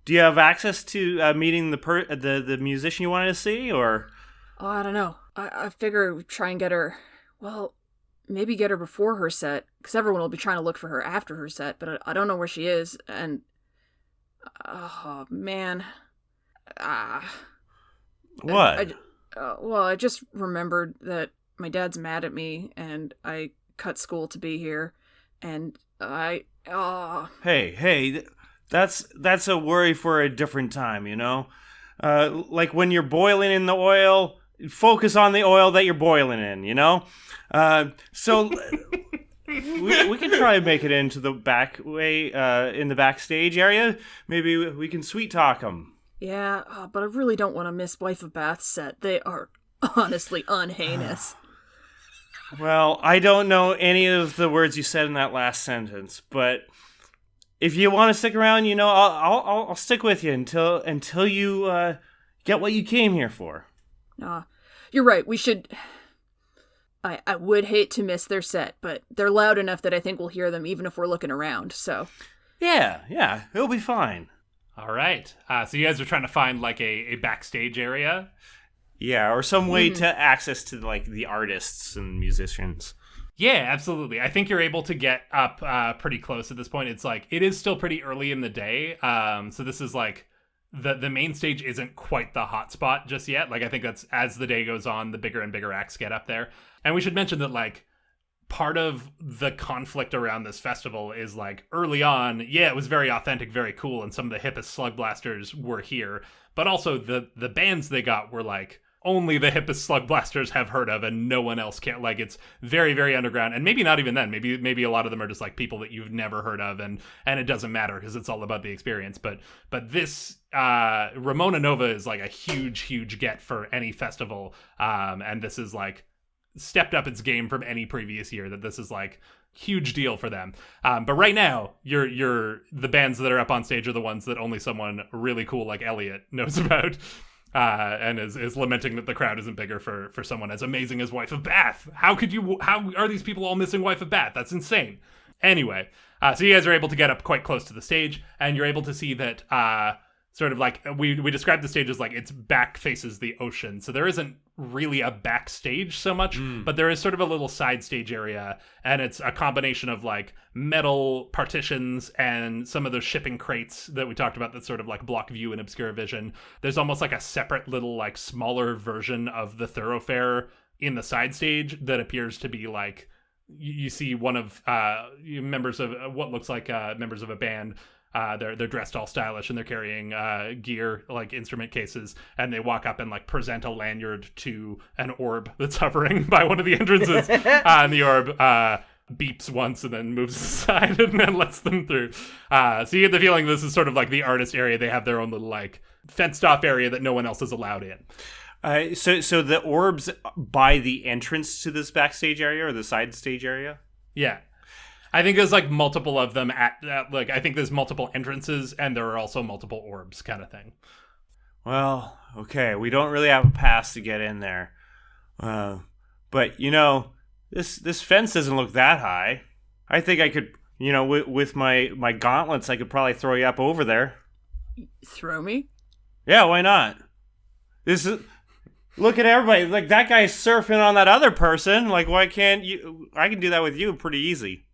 do you have access to meeting the musician you wanted to see, or? Oh, I don't know. I figure we'd try and get her, well, maybe get her before her set, because everyone will be trying to look for her after her set, but I don't know where she is, and, oh, man. What? I just remembered that my dad's mad at me, and I cut school to be here, and Hey, that's a worry for a different time, like when you're boiling in the oil focus on the oil that you're boiling in, you know? So we can try and make it into the back way, in the backstage area. Maybe we can sweet talk them. Yeah, but I really don't want to miss Wife of Bath's set. They are honestly unheinous. Well, I don't know any of the words you said in that last sentence, but if you want to stick around, you know, I'll stick with you until you get what you came here for. You're right. We should. I would hate to miss their set, but they're loud enough that I think we'll hear them even if we're looking around. So. Yeah, it'll be fine. All right. So you guys are trying to find like a backstage area? Yeah, or some way to access to like the artists and musicians. Yeah, absolutely. I think you're able to get up pretty close at this point. It's like, it is still pretty early in the day. So this is like, the main stage isn't quite the hot spot just yet. Like, I think that's, as the day goes on, the bigger and bigger acts get up there. And we should mention that, like, part of the conflict around this festival is, like, early on, yeah, it was very authentic, very cool, and some of the hippest slug blasters were here. But also, the bands they got were, like, only the hippest slug blasters have heard of, and no one else can. Like, it's very, very underground, and maybe not even then. Maybe a lot of them are just like people that you've never heard of, and it doesn't matter because it's all about the experience. But this Ramona Nova is like a huge get for any festival, and this is like stepped up its game from any previous year. That this is like huge deal for them. But right now, you're the bands that are up on stage are the ones that only someone really cool like Elliott knows about. And is lamenting that the crowd isn't bigger for someone as amazing as Wife of Bath. How are these people all missing Wife of Bath? That's insane. Anyway, so you guys are able to get up quite close to the stage, and you're able to see that sort of like we described the stage as like its back faces the ocean. So there isn't really a backstage so much, but there is sort of a little side stage area, and it's a combination of like metal partitions and some of those shipping crates that we talked about that sort of like block view and obscure vision. There's almost like a separate little like smaller version of the thoroughfare in the side stage that appears to be like you see one of members of what looks like members of a band. They're dressed all stylish and they're carrying gear like instrument cases, and they walk up and like present a lanyard to an orb that's hovering by one of the entrances. And the orb beeps once and then moves aside and then lets them through. So you get the feeling this is sort of like the artist area. They have their own little like fenced off area that no one else is allowed in. So the orbs by the entrance to this backstage area or the side stage area? Yeah. I think there's like multiple of them at like I think there's multiple entrances and there are also multiple orbs kind of thing. Well, okay, we don't really have a pass to get in there. But you know, this fence doesn't look that high. I think I could, you know, with my gauntlets I could probably throw you up over there. Throw me? Yeah, why not? Look at everybody. Like that guy's surfing on that other person. Like why can't you? I can do that with you pretty easy.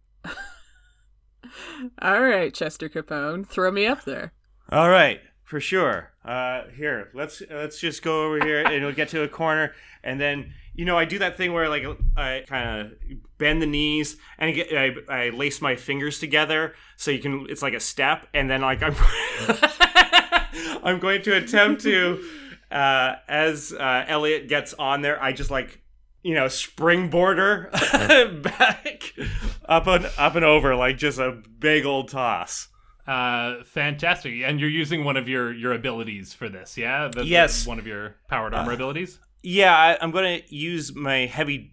All right, Chester Capone, throw me up there. All right, for sure. Here, let's just go over here and we'll get to a corner, and then you know I do that thing where like I kind of bend the knees and I lace my fingers together so you can. It's like a step, and then like I'm going to attempt to as Elliott gets on there, I just like. You know, springboarder back up and over like just a big old toss. Fantastic. And you're using one of your abilities for this, yeah? Yes. One of your powered armor abilities? Yeah, I'm going to use my heavy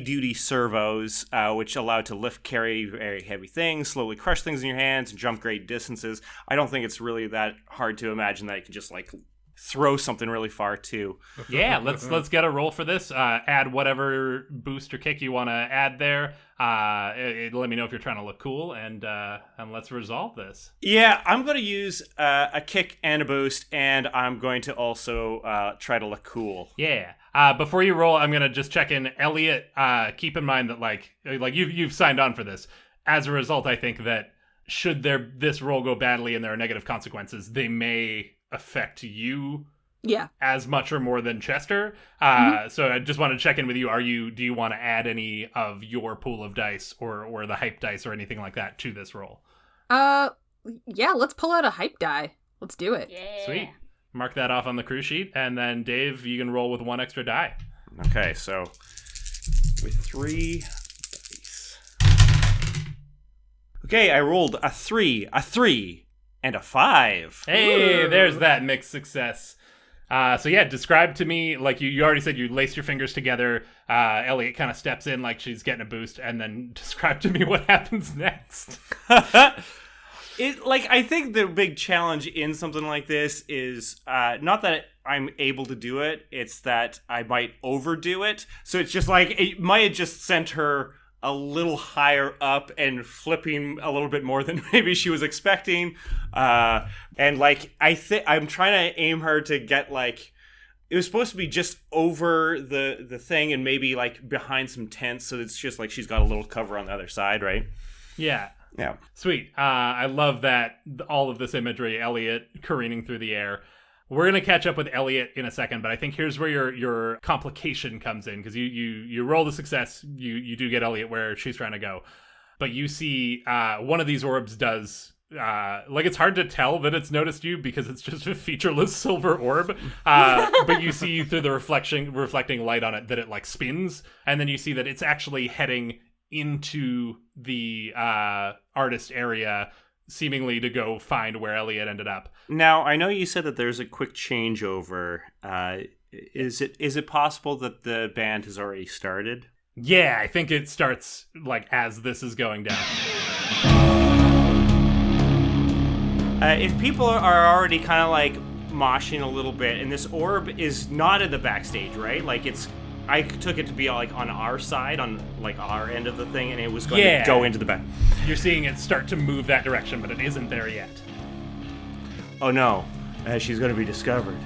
duty servos, which allow to lift, carry very heavy things, slowly crush things in your hands, and jump great distances. I don't think it's really that hard to imagine that you can just like throw something really far too. Yeah, let's get a roll for this. Add whatever boost or kick you want to add there. Let me know if you're trying to look cool, and let's resolve this. Yeah, I'm going to use a kick and a boost, and I'm going to also try to look cool. Yeah. Before you roll, I'm going to just check in. Elliott, keep in mind that like you've signed on for this. As a result, I think that should this roll go badly and there are negative consequences, they may affect you as much or more than Chester. So I just want to check in with you. Do you want to add any of your pool of dice or the hype dice or anything like that to this roll? Yeah, let's pull out a hype die. Let's do it. Yeah. Sweet. Mark that off on the crew sheet, and then Dave, you can roll with 1 extra die. Okay, so with 3 dice. Okay, I rolled a 3, and a 5. Hey, there's that mixed success. So yeah, describe to me, like you already said you lace your fingers together. Elliott kind of steps in like she's getting a boost, and then describe to me what happens next. I think the big challenge in something like this is not that I'm able to do it, it's that I might overdo it. So it's just like, it might have just sent her a little higher up and flipping a little bit more than maybe she was expecting. And like, I'm trying to aim her to get like, it was supposed to be just over the thing and maybe like behind some tents. So it's just like she's got a little cover on the other side, right? Yeah. Yeah. Sweet. I love that, all of this imagery, Elliott careening through the air. We're going to catch up with Elliott in a second, but I think here's where your complication comes in, because you roll the success, you do get Elliott where she's trying to go. But you see one of these orbs does, like, it's hard to tell that it's noticed you because it's just a featureless silver orb. But you see through the reflecting light on it that it like spins, and then you see that it's actually heading into the artist area, seemingly to go find where Elliott ended up. Now, I know you said that there's a quick changeover. Is it possible that the band has already started? Yeah, I think it starts like as this is going down. If people are already kind of like moshing a little bit, and this orb is not in the backstage, right? Like I took it to be like on our side, on like our end of the thing, and it was going to go into the back. You're seeing it start to move that direction, but it isn't there yet. Oh no, she's going to be discovered.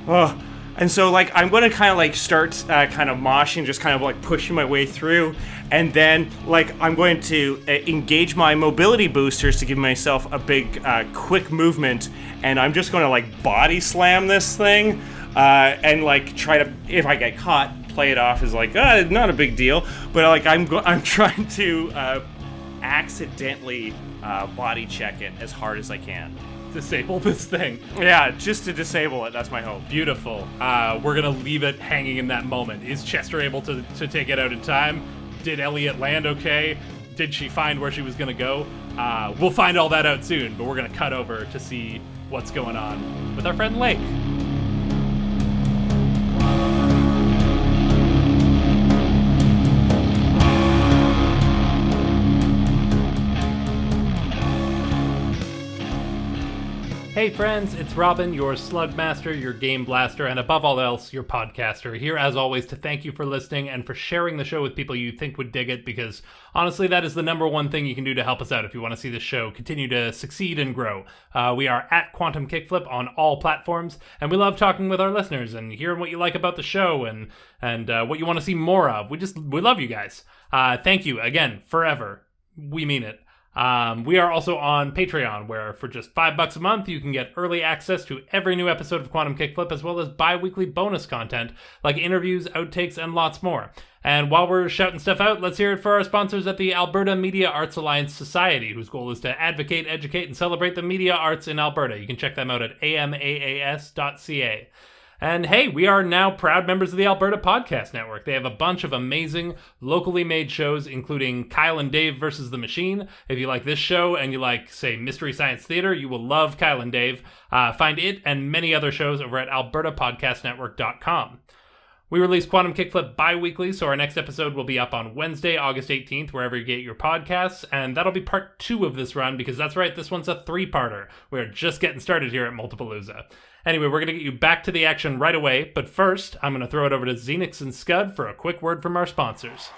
Oh, and so like I'm going to kind of like start kind of moshing, just kind of like pushing my way through, and then like I'm going to engage my mobility boosters to give myself a big quick movement, and I'm just going to like body slam this thing. And like try to, if I get caught, play it off as like, not a big deal. But like I'm trying to accidentally body check it as hard as I can. Disable this thing. Yeah, just to disable it. That's my hope. Beautiful. We're gonna leave it hanging in that moment. Is Chester able to take it out in time? Did Elliott land okay? Did she find where she was gonna go? We'll find all that out soon. But we're gonna cut over to see what's going on with our friend Lake. Hey friends, it's Robyn, your slug master, your game blaster, and above all else, your podcaster, here as always to thank you for listening and for sharing the show with people you think would dig it, because honestly that is the number one thing you can do to help us out if you want to see the show continue to succeed and grow. We are at Quantum Kickflip on all platforms, and we love talking with our listeners and hearing what you like about the show and what you want to see more of. We love you guys. Thank you again, forever. We mean it. We are also on Patreon, where for just $5 a month, you can get early access to every new episode of Quantum Kickflip, as well as bi-weekly bonus content, like interviews, outtakes, and lots more. And while we're shouting stuff out, let's hear it for our sponsors at the Alberta Media Arts Alliance Society, whose goal is to advocate, educate, and celebrate the media arts in Alberta. You can check them out at amaas.ca. And hey, we are now proud members of the Alberta Podcast Network. They have a bunch of amazing, locally made shows, including Kyle and Dave versus the Machine. If you like this show and you like, say, Mystery Science Theater, you will love Kyle and Dave. Find it and many other shows over at albertapodcastnetwork.com. We release Quantum Kickflip bi-weekly, so our next episode will be up on Wednesday, August 18th, wherever you get your podcasts, and that'll be part 2 of this run, because that's right, this one's a 3-parter. We're just getting started here at Multipalooza. Anyway, we're going to get you back to the action right away, but first, I'm going to throw it over to Xenix and Scud for a quick word from our sponsors.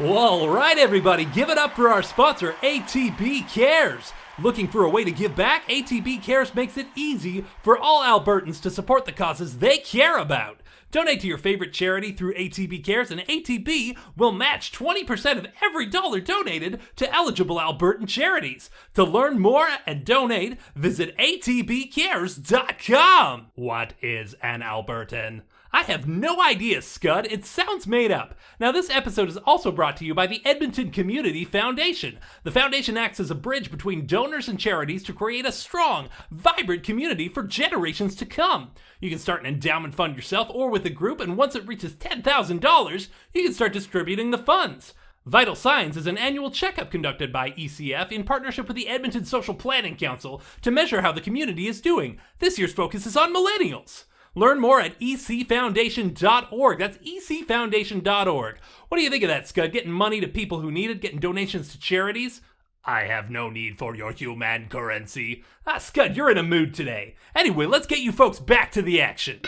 Well, all right, everybody, give it up for our sponsor, ATB Cares. Looking for a way to give back? ATB Cares makes it easy for all Albertans to support the causes they care about. Donate to your favorite charity through ATB Cares, and ATB will match 20% of every dollar donated to eligible Albertan charities. To learn more and donate, visit atbcares.com. What is an Albertan? I have no idea, Scud. It sounds made up. Now, this episode is also brought to you by the Edmonton Community Foundation. The foundation acts as a bridge between donors and charities to create a strong, vibrant community for generations to come. You can start an endowment fund yourself or with a group, and once it reaches $10,000, you can start distributing the funds. Vital Signs is an annual checkup conducted by ECF in partnership with the Edmonton Social Planning Council to measure how the community is doing. This year's focus is on millennials. Learn more at ecfoundation.org. That's ecfoundation.org. What do you think of that, Scud? Getting money to people who need it, getting donations to charities? I have no need for your human currency. Scud, you're in a mood today. Anyway, let's get you folks back to the action.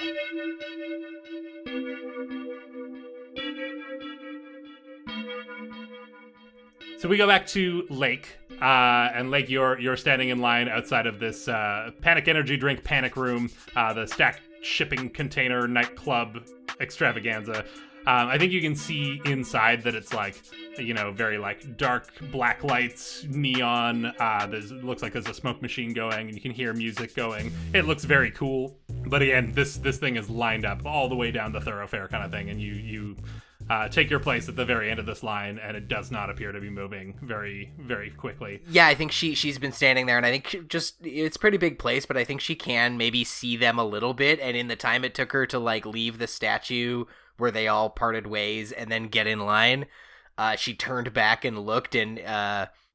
So we go back to Lake, and Lake, you're standing in line outside of this Panic Energy Drink Panic Room, the stacked shipping container nightclub extravaganza. I think you can see inside that it's like, very like dark black lights, neon. Looks like there's a smoke machine going, and you can hear music going. It looks very cool. But again, this thing is lined up all the way down the thoroughfare kind of thing, and you take your place at the very end of this line, and it does not appear to be moving very, very quickly. Yeah, I think she's been standing there, and I think it's a pretty big place, but I think she can maybe see them a little bit, and in the time it took her to like leave the statue where they all parted ways and then get in line, she turned back and looked, and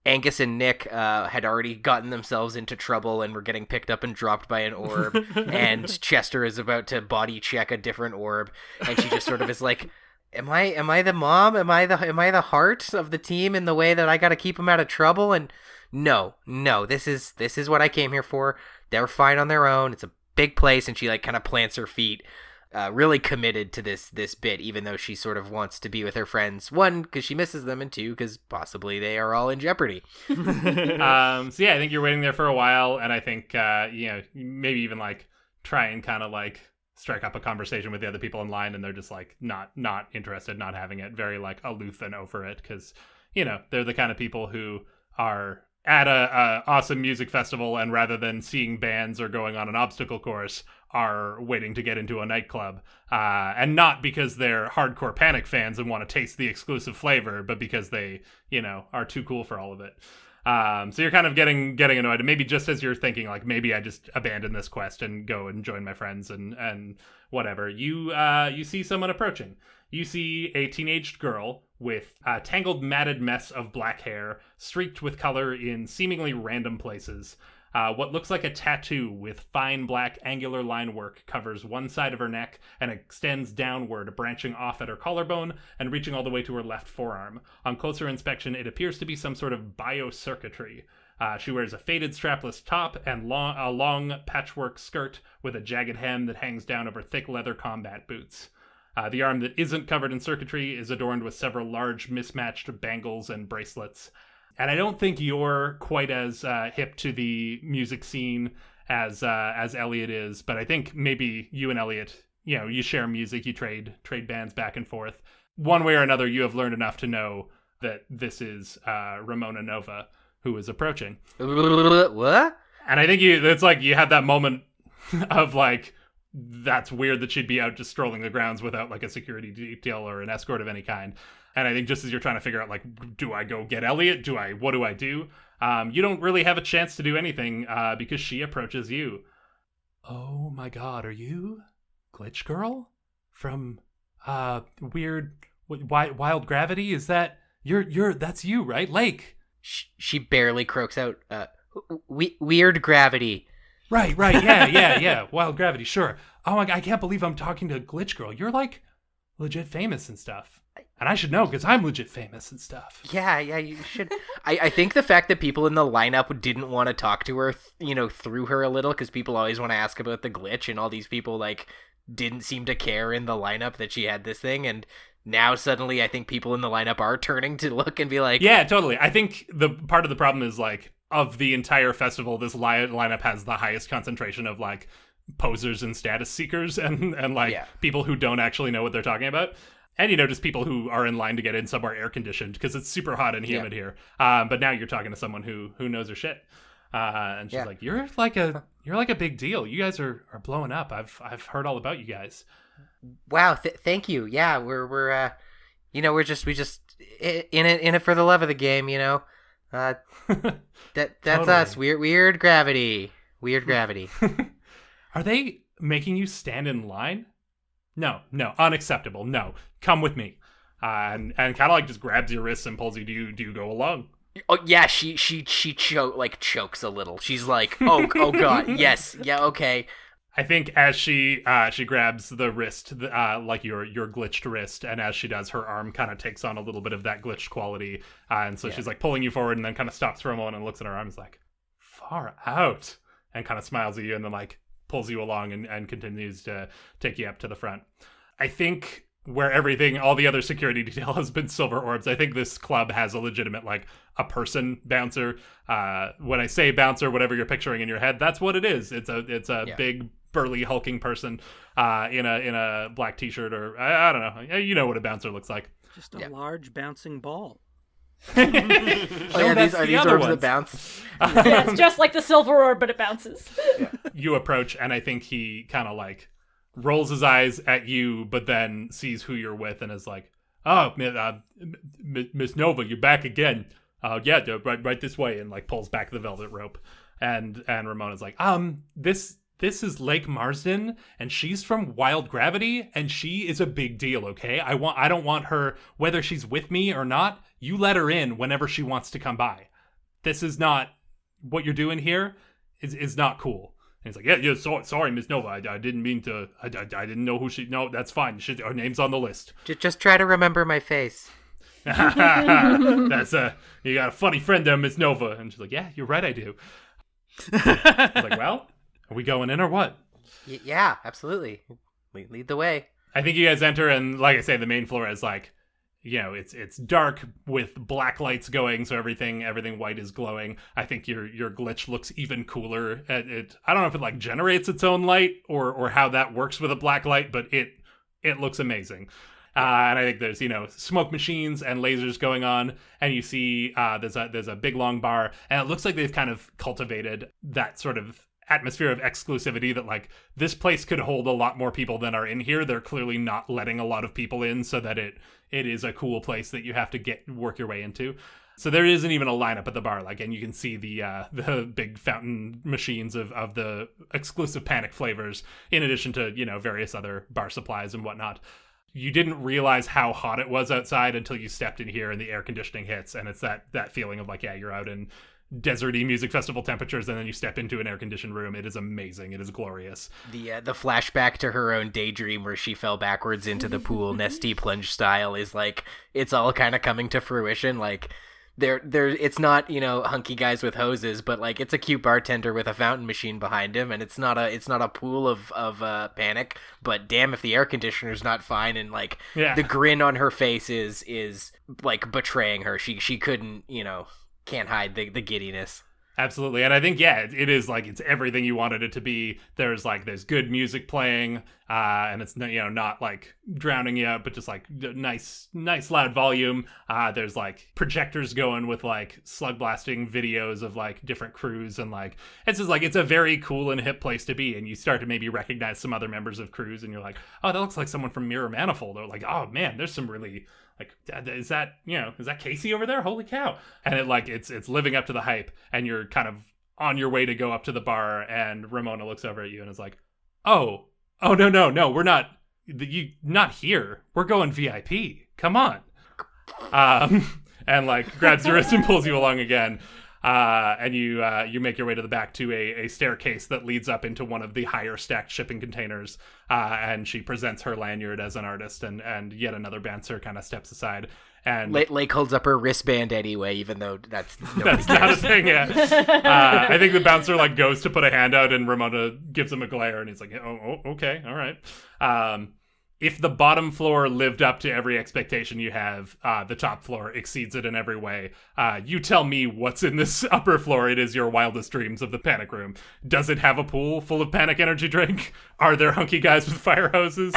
Angus and Nick had already gotten themselves into trouble and were getting picked up and dropped by an orb, and Chester is about to body check a different orb, and she just sort of is like, Am I the mom? Am I the heart of the team in the way that I got to keep them out of trouble? And no, this is what I came here for. They're fine on their own. It's a big place, and she like kind of plants her feet, really committed to this bit, even though she sort of wants to be with her friends. One, because she misses them, and two, because possibly they are all in jeopardy. So yeah, I think you're waiting there for a while, and I think maybe even like try and kind of like strike up a conversation with the other people in line, and they're just like not interested, not having it, very like aloof and over it, because they're the kind of people who are at a awesome music festival, and rather than seeing bands or going on an obstacle course, are waiting to get into a nightclub, and not because they're hardcore Panic fans and want to taste the exclusive flavor, but because they are too cool for all of it. So you're kind of getting annoyed, and maybe just as you're thinking, like, maybe I just abandon this quest and go and join my friends and whatever, you see someone approaching. You see a teenaged girl with a tangled, matted mess of black hair, streaked with color in seemingly random places. What looks like a tattoo with fine black angular line work covers one side of her neck and extends downward, branching off at her collarbone and reaching all the way to her left forearm. On closer inspection, it appears to be some sort of biocircuitry. She wears a faded strapless top and a long patchwork skirt with a jagged hem that hangs down over thick leather combat boots. The arm that isn't covered in circuitry is adorned with several large mismatched bangles and bracelets. And I don't think you're quite as hip to the music scene as Elliott is, but I think maybe you and Elliott, you share music, you trade bands back and forth. One way or another, you have learned enough to know that this is Ramona Nova, who is approaching. What? And I think it's like you have that moment of like, that's weird that she'd be out just strolling the grounds without like a security detail or an escort of any kind. And I think just as you're trying to figure out, like, do I go get Elliott? What do I do? You don't really have a chance to do anything because she approaches you. Oh my god, are you Glitch Girl? From Weird Wild Gravity? Is that that's you, right? Lake. She barely croaks out, Weird Gravity. Right, yeah. Wild Gravity, sure. Oh my god, I can't believe I'm talking to Glitch Girl. You're like legit famous and stuff. And I should know because I'm legit famous and stuff. Yeah, you should. I think the fact that people in the lineup didn't want to talk to her, threw her a little, because people always want to ask about the glitch, and all these people like didn't seem to care in the lineup that she had this thing, and now suddenly I think people in the lineup are turning to look and be like, yeah, totally. I think the part of the problem is like of the entire festival, this lineup has the highest concentration of like posers and status seekers and people who don't actually know what they're talking about. And, just people who are in line to get in somewhere air conditioned because it's super hot and humid here. But now you're talking to someone who knows her shit. And she's like, you're like a big deal. You guys are blowing up. I've heard all about you guys. Wow, thank you. Yeah, we're we just in it for the love of the game, that's Totally. us. Weird gravity. Weird gravity. Are they making you stand in line? No, unacceptable. No, come with me. And kind of like just grabs your wrists and pulls you. Do you go along? Oh yeah, she chokes a little. She's like, oh god, yes, yeah, okay. I think as she grabs the wrist, like your glitched wrist, and as she does, her arm kind of takes on a little bit of that glitched quality, and so she's like pulling you forward, and then kind of stops for a moment and looks at her arms like, far out, and kind of smiles at you, and then like pulls you along and continues to take you up to the front. I think where all the other security detail has been silver orbs, I think this club has a legitimate, like, a person bouncer. When I say bouncer, whatever you're picturing in your head, that's what it is. It's a big, burly, hulking person in a black t-shirt, or I don't know. You know what a bouncer looks like. Just a large bouncing ball. Are these orbs that bounce? Yeah, it's just like the silver orb, but it bounces. You approach, and I think he kind of like rolls his eyes at you, but then sees who you're with and is like, "Oh, Miss Nova, you're back again. Yeah, right this way," and like pulls back the velvet rope. And Ramona's like, this is Lake Marzden, and she's from Wild Gravity, and she is a big deal, okay? I don't want her, whether she's with me or not, you let her in whenever she wants to come by. This is not, what you're doing here is not cool. And he's like, yeah, sorry, Miss Nova, I didn't mean to, I didn't know who no, that's fine, her name's on the list. Just try to remember my face. That's you got a funny friend there, Miss Nova. And she's like, yeah, you're right, I do. I was like, well, are we going in or what? Yeah, absolutely. Lead the way. I think you guys enter, and like I say, the main floor is like, it's dark with black lights going, so everything white is glowing. I think your glitch looks even cooler. I don't know if it like generates its own light or how that works with a black light, but it looks amazing. And I think there's smoke machines and lasers going on, and you see there's a big long bar, and it looks like they've kind of cultivated that sort of atmosphere of exclusivity that like this place could hold a lot more people than are in here. They're clearly not letting a lot of people in, so that it is a cool place that you have to work your way into. So there isn't even a lineup at the bar, like, and you can see the big fountain machines of the exclusive Panic flavors, in addition to various other bar supplies and whatnot. You didn't realize how hot it was outside until you stepped in here and the air conditioning hits, and it's that feeling of like, yeah, you're out in deserty music festival temperatures, and then you step into an air-conditioned room. It is amazing. It is glorious. The flashback to her own daydream where she fell backwards into the pool, Nesty plunge style, is like, it's all kind of coming to fruition. Like, there it's not hunky guys with hoses, but like it's a cute bartender with a fountain machine behind him, and it's not a pool of Panic. But damn, if the air conditioner's not fine, and like the grin on her face is like betraying her. She couldn't can't hide the giddiness. Absolutely. And I think, it is like, it's everything you wanted it to be. There's good music playing, and it's, not like drowning you out, but just like nice loud volume. There's like projectors going with like slug blasting videos of like different crews, and like, it's just like, it's a very cool and hip place to be. And you start to maybe recognize some other members of crews, and you're like, oh, that looks like someone from Mirror Manifold. Or like, oh man, there's some really, like, is that Casey over there? Holy cow. And it's living up to the hype, and you're kind of on your way to go up to the bar, and Ramona looks over at you and is like, oh, no, we're not here. We're going VIP. Come on. And like grabs your wrist and pulls you along again. And you make your way to the back to a staircase that leads up into one of the higher stacked shipping containers. And she presents her lanyard as an artist, and yet another bouncer kind of steps aside. And Lake holds up her wristband anyway, even though that's not a thing. Yeah, I think the bouncer like goes to put a hand out, and Ramona gives him a glare, and he's like, "Oh, okay, all right." If the bottom floor lived up to every expectation you have, the top floor exceeds it in every way. You tell me what's in this upper floor. It is your wildest dreams of the Panic Room. Does it have a pool full of Panic energy drink? Are there hunky guys with fire hoses?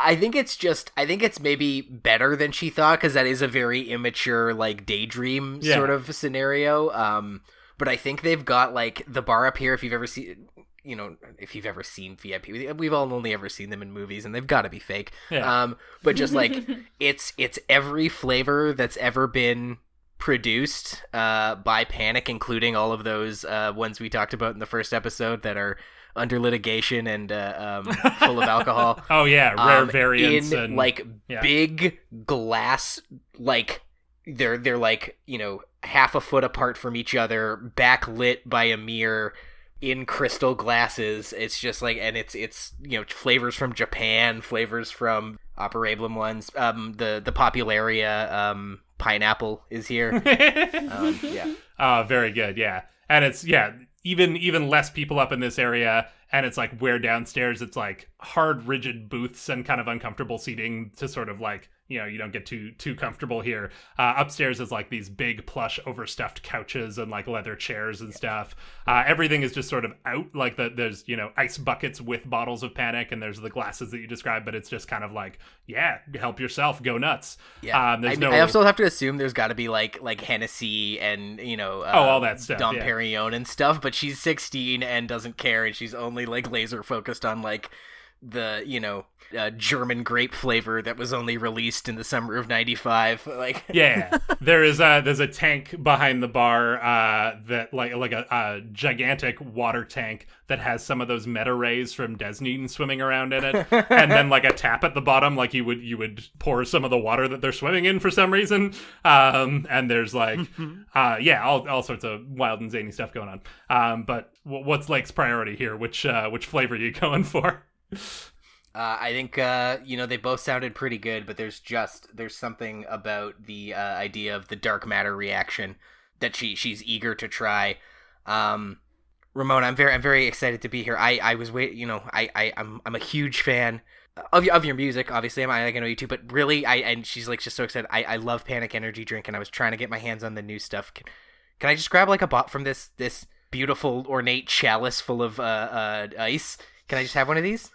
I think it's maybe better than she thought, because that is a very immature, like, daydream sort of scenario. But I think they've got, like, the bar up here, if you've ever seen, if you've ever seen VIP, we've all only ever seen them in movies, and they've got to be fake. Yeah. But just like it's every flavor that's ever been produced by Panic, including all of those ones we talked about in the first episode that are under litigation and full of alcohol. Oh yeah, rare variants in and like big glass, like they're like half a foot apart from each other, backlit by a mirror, in crystal glasses. It's just like, and it's flavors from Japan, flavors from Operablum ones. The Popularia pineapple is here. Yeah. Very good. Yeah, and it's even less people up in this area, and it's like where downstairs it's like hard, rigid booths and kind of uncomfortable seating to sort of like, you don't get too comfortable here. Upstairs is like these big plush overstuffed couches and like leather chairs and stuff. Everything is just sort of out, like there's ice buckets with bottles of Panic, and there's the glasses that you described, but it's just kind of like, help yourself, go nuts. I also have to assume there's got to be like Hennessy and all that stuff, Dom Perignon and stuff, but she's 16 and doesn't care, and she's only like laser focused on like the German grape flavor that was only released in the summer of '95. Like there's a tank behind the bar that like a gigantic water tank that has some of those meta rays from Desneen swimming around in it, and then like a tap at the bottom, like you would pour some of the water that they're swimming in for some reason. And there's like all sorts of wild and zany stuff going on. But what's Lake's priority here? Which flavor are you going for? I think they both sounded pretty good, but there's something about the idea of the dark matter reaction that she's eager to try. Ramona, I'm very excited to be here. I was I'm a huge fan of your music. Obviously, I know you too, but really, and she's like just so excited. I love Panic Energy Drink, and I was trying to get my hands on the new stuff. Can I just grab like a bot from this beautiful ornate chalice full of ice? Can I just have one of these?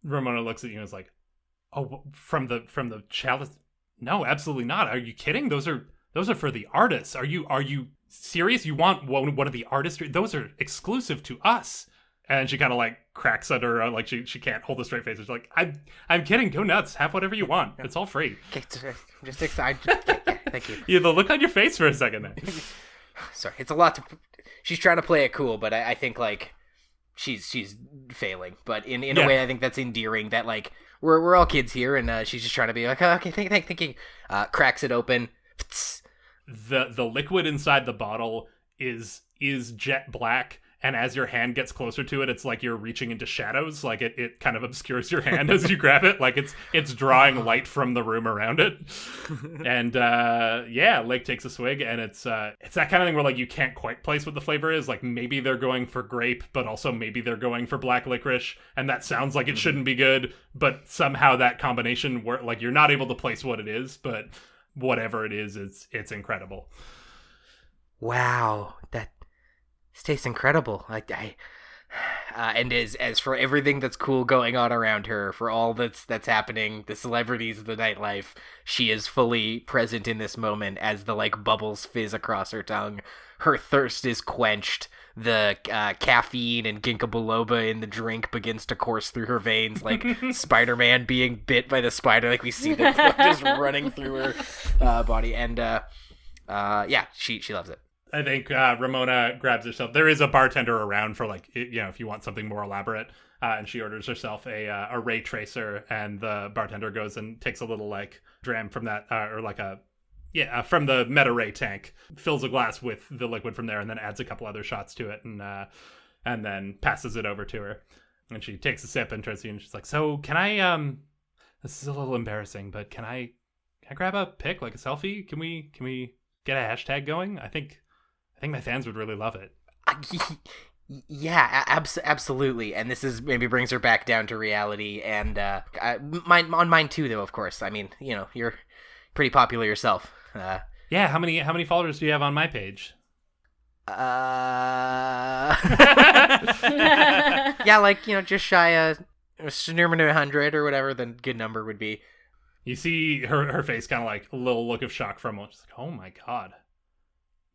Ramona looks at you and is like, "Oh, from the chalice? No, absolutely not. Are you kidding? Those are for the artists. Are you serious? You want one of the artists? Those are exclusive to us." And she kind of like cracks under her, like she can't hold a straight face. She's like, I'm kidding. Go nuts. Have whatever you want. It's all free. Okay, I'm just excited. Thank you. Yeah, the look on your face for a second there. Sorry, it's a lot to. She's trying to play it cool, but I think like. She's failing, but in a way I think that's endearing, that like we're all kids here, and she's just trying to be like, oh, okay, thank you. Cracks it open. The liquid inside the bottle is jet black, and as your hand gets closer to it, it's like you're reaching into shadows. Like it kind of obscures your hand as you grab it, like it's drawing light from the room around it. And Lake takes a swig, and it's that kind of thing where like you can't quite place what the flavor is. Like maybe they're going for grape, but also maybe they're going for black licorice, and that sounds like it shouldn't be good, but somehow that combination like you're not able to place what it is, but whatever it is, it's incredible. Wow, this tastes incredible. And as for everything that's cool going on around her, for all that's happening, the celebrities of the nightlife, she is fully present in this moment as the like bubbles fizz across her tongue. Her thirst is quenched. The caffeine and ginkgo biloba in the drink begins to course through her veins, like Spider-Man being bit by the spider. Like we see them just running through her body, and she loves it. I think Ramona grabs herself. There is a bartender around for like, if you want something more elaborate, and she orders herself a ray tracer, and the bartender goes and takes a little like dram from that, from the meta ray tank, fills a glass with the liquid from there, and then adds a couple other shots to it, and then passes it over to her, and she takes a sip and turns to you, and she's like, "So can I? This is a little embarrassing, but can I grab a pic, like a selfie? Can we get a hashtag going? I think my fans would really love it." Yeah, absolutely. And this is maybe brings her back down to reality. And mine too, though. Of course. I mean, you're pretty popular yourself. Yeah. How many followers do you have on my page? Yeah, like just shy of 100 or whatever the good number would be. You see her face kind of like a little look of shock for a moment. She's like, "Oh my god.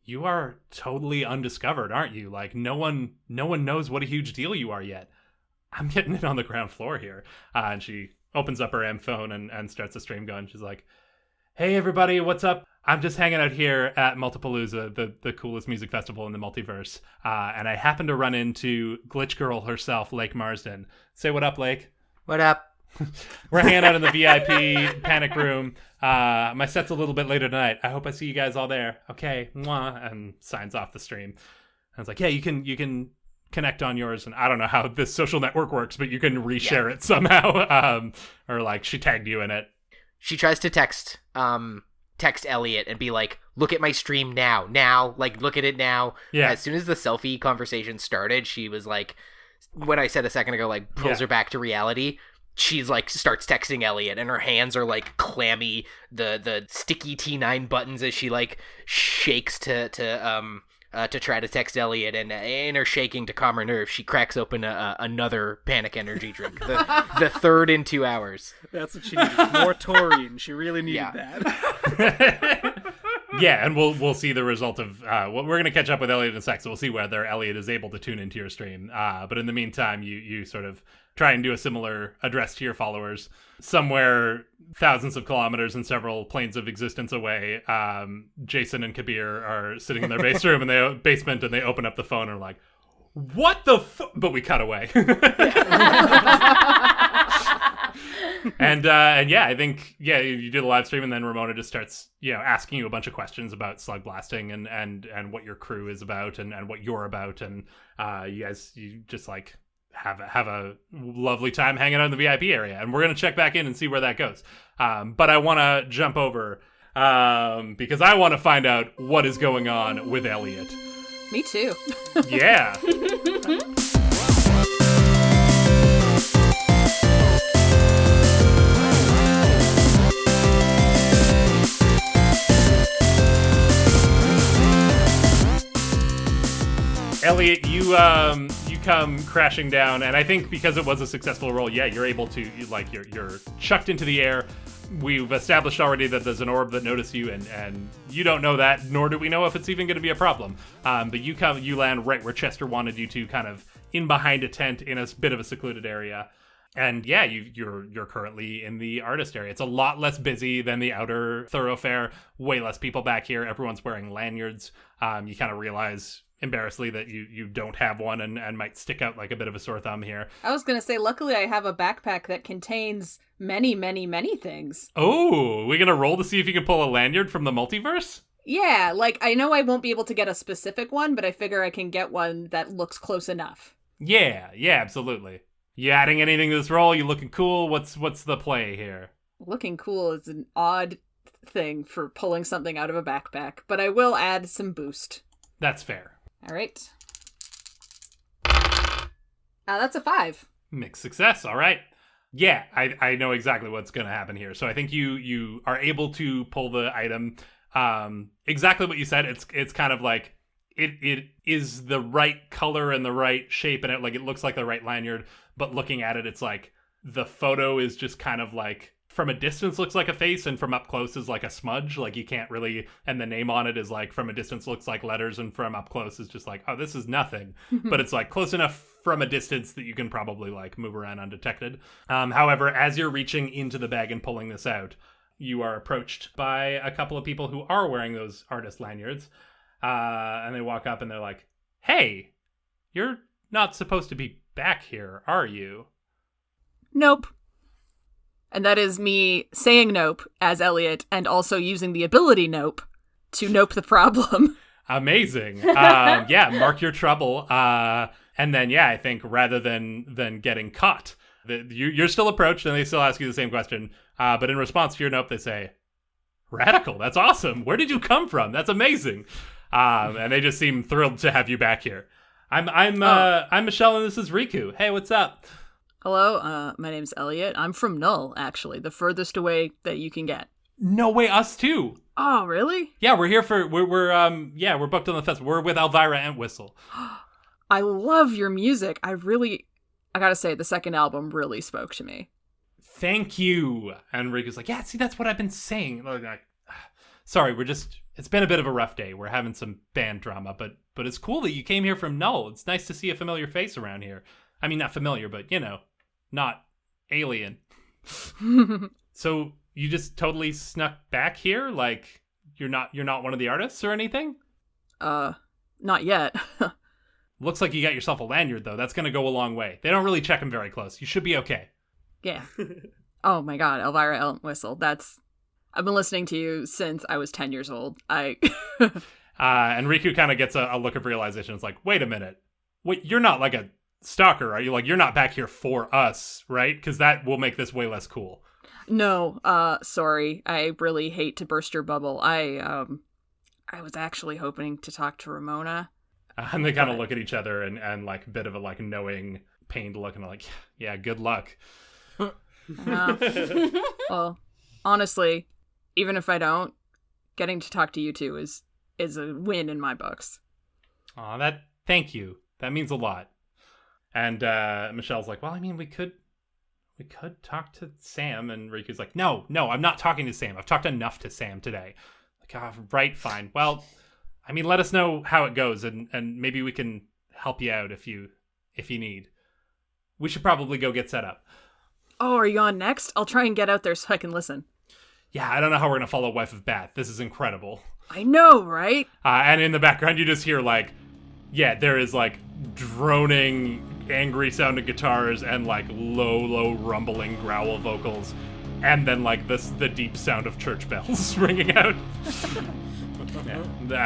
you are totally undiscovered, aren't you? Like, no one knows what a huge deal you are yet. I'm getting it on the ground floor here. And she opens up her M phone and starts a stream going. She's like, hey, everybody, what's up? I'm just hanging out here at Multipalooza, the coolest music festival in the multiverse. And I happened to run into Glitch Girl herself, Lake Marzden. Say what up, Lake. What up? We're hanging out in the VIP panic room. My set's a little bit later tonight. I hope I see you guys all there. Okay, mwah, and signs off the stream. I was like, yeah, you can connect on yours, and I don't know how this social network works, but you can reshare it somehow. Or like she tagged you in it. She tries to text Elliott and be like, look at my stream now, like look at it now. Yeah. As soon as the selfie conversation started, she was like, when I said a second ago, like pulls her back to reality. She's like starts texting Elliott, and her hands are like clammy, the sticky T9 buttons as she like shakes to try to text Elliott, and in her shaking to calm her nerves, she cracks open another panic energy drink, the third in 2 hours. That's what she needed. More taurine. She really needed that. Yeah, and we'll see the result of we're going to catch up with Elliott in a sec, so we'll see whether Elliott is able to tune into your stream. But in the meantime, you sort of try and do a similar address to your followers somewhere thousands of kilometers and several planes of existence away. Jason and Kabir are sitting in their basement, and they open up the phone and are like, "What the?" But we cut away. And yeah, I think you do the live stream, and then Ramona just starts asking you a bunch of questions about slug blasting and what your crew is about and what you're about, and you just like have a lovely time hanging out in the VIP area, and we're gonna check back in and see where that goes. But I want to jump over because I want to find out what is going on with Elliott. Me too. Yeah. Elliott, you come crashing down, and I think because it was a successful roll, you're able to you're chucked into the air. We've established already that there's an orb that noticed you, and you don't know that, nor do we know if it's even going to be a problem. But you land right where Chester wanted you to, kind of in behind a tent in a bit of a secluded area. And yeah, you're currently in the artist area. It's a lot less busy than the outer thoroughfare. Way less people back here. Everyone's wearing lanyards. You kind of realize embarrassedly that you don't have one and might stick out like a bit of a sore thumb here. I was going to say, luckily I have a backpack that contains many, many, many things. Oh, we're going to roll to see if you can pull a lanyard from the multiverse? Yeah, like I know I won't be able to get a specific one, but I figure I can get one that looks close enough. Yeah, absolutely. You adding anything to this roll? You looking cool? What's the play here? Looking cool is an odd thing for pulling something out of a backpack, but I will add some boost. That's fair. All right. That's a 5. Mixed success. All right. Yeah, I know exactly what's going to happen here. So I think you are able to pull the item. Exactly what you said. It's kind of like it is the right color and the right shape, and it looks like the right lanyard. But looking at it, it's like the photo is just kind of like from a distance looks like a face, and from up close is like a smudge. Like you can't really, and the name on it is like from a distance looks like letters, and from up close is just like, oh, this is nothing. But it's like close enough from a distance that you can probably like move around undetected. However, as you're reaching into the bag and pulling this out, you are approached by a couple of people who are wearing those artist lanyards. And they walk up and they're like, hey, you're not supposed to be back here, are you? Nope. And that is me saying nope as Elliott, and also using the ability nope to nope the problem. Amazing. Yeah, mark your trouble. And then, yeah, I think rather than getting caught, you're still approached and they still ask you the same question. But in response to your nope, they say, radical, that's awesome. Where did you come from? That's amazing. And they just seem thrilled to have you back here. I'm Michelle, and this is Riku. Hey, what's up? Hello, my name's Elliott. I'm from Null, actually, the furthest away that you can get. No way, us too. Oh, really? Yeah, we're here for we're booked on the festival. We're with Elvira Entwistle. I love your music. I gotta say, the second album really spoke to me. Thank you. And Riku's like, yeah, see, that's what I've been saying. Like, Sorry, it's been a bit of a rough day. We're having some band drama, but it's cool that you came here from Null. It's nice to see a familiar face around here. I mean, not familiar, but, not alien. So you just totally snuck back here? Like, you're not one of the artists or anything? Not yet. Looks like you got yourself a lanyard, though. That's going to go a long way. They don't really check them very close. You should be okay. Yeah. Oh my god, Elvira Whistle. I've been listening to you since I was 10 years old. And Riku kind of gets a look of realization. It's like, wait a minute. Wait, you're not like a stalker, are you? Like, you're not back here for us, right? Because that will make this way less cool. No, sorry. I really hate to burst your bubble. I was actually hoping to talk to Ramona. And they kind of look at each other and like a bit of a like knowing, pained look, and like, yeah, good luck. Well, honestly, even if I don't, getting to talk to you two is a win in my books. Aw, thank you. That means a lot. And Michelle's like, well, I mean, we could talk to Sam. And Riku's like, no, I'm not talking to Sam. I've talked enough to Sam today. Like, right, fine. Well, I mean, let us know how it goes, and maybe we can help you out if you need. We should probably go get set up. Oh, are you on next? I'll try and get out there so I can listen. Yeah, I don't know how we're going to follow Wife of Bath. This is incredible. I know, right? And in the background, you just hear, like, yeah, there is, like, droning, angry-sounding guitars and, like, low, rumbling growl vocals. And then, like, the deep sound of church bells ringing out. Yeah.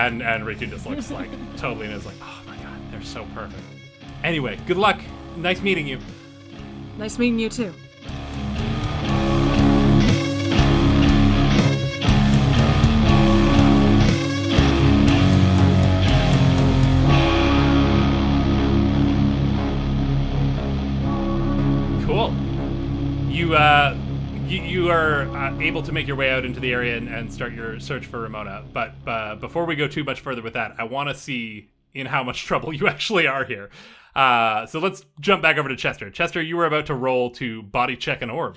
And Riku just looks, like, totally and is like, oh, my God, they're so perfect. Anyway, good luck. Nice meeting you. Nice meeting you, too. Cool. You are able to make your way out into the area and start your search for Ramona. But before we go too much further with that, I want to see in how much trouble you actually are here. So let's jump back over to Chester. Chester, you were about to roll to body check an orb.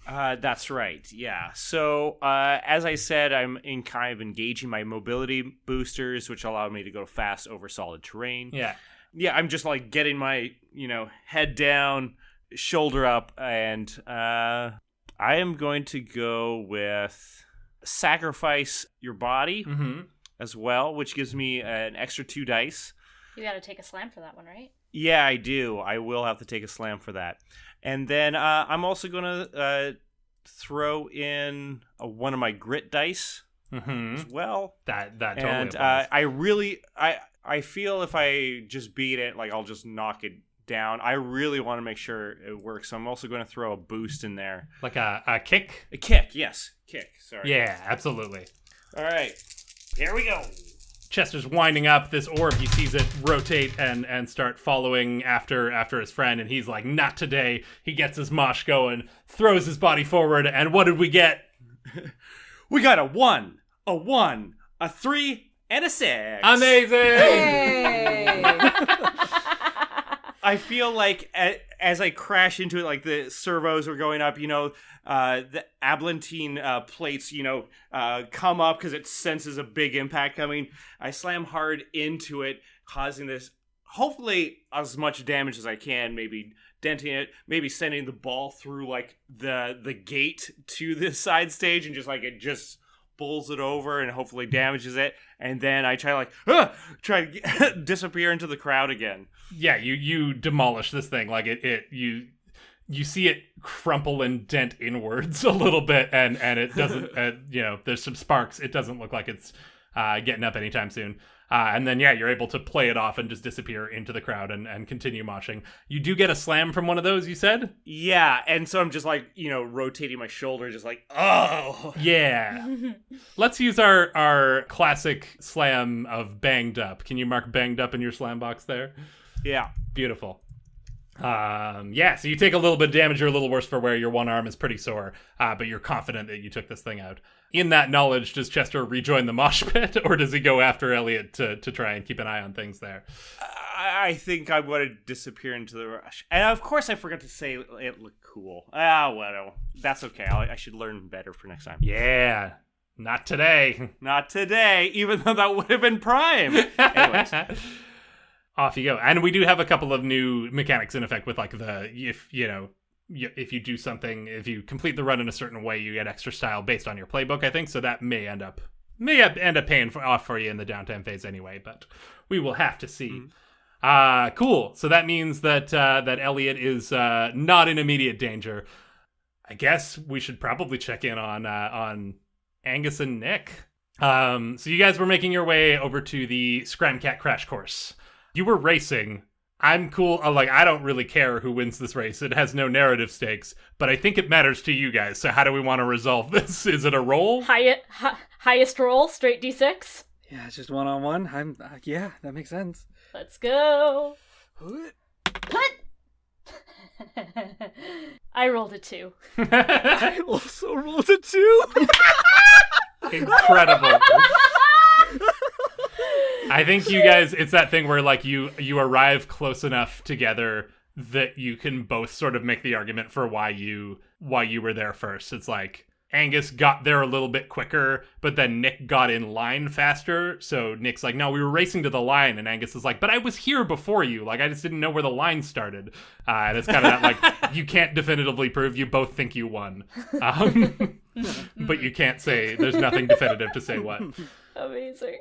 That's right, yeah. So, as I said, I'm in kind of engaging my mobility boosters, which allow me to go fast over solid terrain. Yeah. Yeah, I'm just, like, getting my, head down, shoulder up, and I am going to go with sacrifice your body as well, which gives me an extra 2 dice. You gotta take a slam for that one, right? Yeah, I do. I will have to take a slam for that. And then I'm also going to throw in one of my grit dice as well. That totally and I feel if I just beat it, like, I'll just knock it down. I really want to make sure it works. So I'm also going to throw a boost in there. Like a kick? A kick, yes. Kick, sorry. Yeah, absolutely. All right. Here we go. Chester's winding up this orb. He sees it rotate and start following after his friend, and he's like, not today. He gets his mosh going, throws his body forward, and what did we get? We got a 1, a 3, and a 6. Amazing! Yay! I feel like as I crash into it, like the servos are going up, the Ablantine plates, come up because it senses a big impact coming. I slam hard into it, causing this, hopefully, as much damage as I can, maybe denting it, maybe sending the ball through, like, the gate to the side stage, and just, like, it just bowls it over and hopefully damages it. And then I try to disappear into the crowd again. Yeah, you demolish this thing. Like, you see it crumple and dent inwards a little bit, and it doesn't, there's some sparks. It doesn't look like it's getting up anytime soon. And then, yeah, you're able to play it off and just disappear into the crowd and continue moshing. You do get a slam from one of those, you said? Yeah, and so I'm just, like, rotating my shoulder, just like, oh! Yeah. Let's use our classic slam of banged up. Can you mark banged up in your slam box there? Yeah. Beautiful. So you take a little bit of damage. You're a little worse for wear. Your one arm is pretty sore, but you're confident that you took this thing out. In that knowledge, does Chester rejoin the mosh pit, or does he go after Elliott to try and keep an eye on things there? I think I want to disappear into the rush. And of course I forgot to say it looked cool. Well, that's okay. I should learn better for next time. Yeah. Not today. Not today, even though that would have been prime. Anyways. Off you go. And we do have a couple of new mechanics in effect with like if you do something, if you complete the run in a certain way, you get extra style based on your playbook, I think. So that may end up paying off for you in the downtime phase anyway, but we will have to see. Cool. So that means that Elliott is not in immediate danger. I guess we should probably check in on Angus and Nick. So you guys were making your way over to the Scramcat crash course. You were racing. I'm cool. I don't really care who wins this race. It has no narrative stakes, but I think it matters to you guys. So how do we want to resolve this? Is it a roll? Highest roll, straight D6. Yeah, it's just one-on-one. Yeah, that makes sense. Let's go. I rolled a 2. I also rolled a 2. Incredible. I think you guys, it's that thing where like you arrive close enough together that you can both sort of make the argument for why you were there first. It's like Angus got there a little bit quicker, but then Nick got in line faster. So Nick's like, no, we were racing to the line. And Angus is like, but I was here before you. Like, I just didn't know where the line started. And it's kind of that, like, you can't definitively prove you both think you won. But you can't say, there's nothing definitive to say what. Amazing.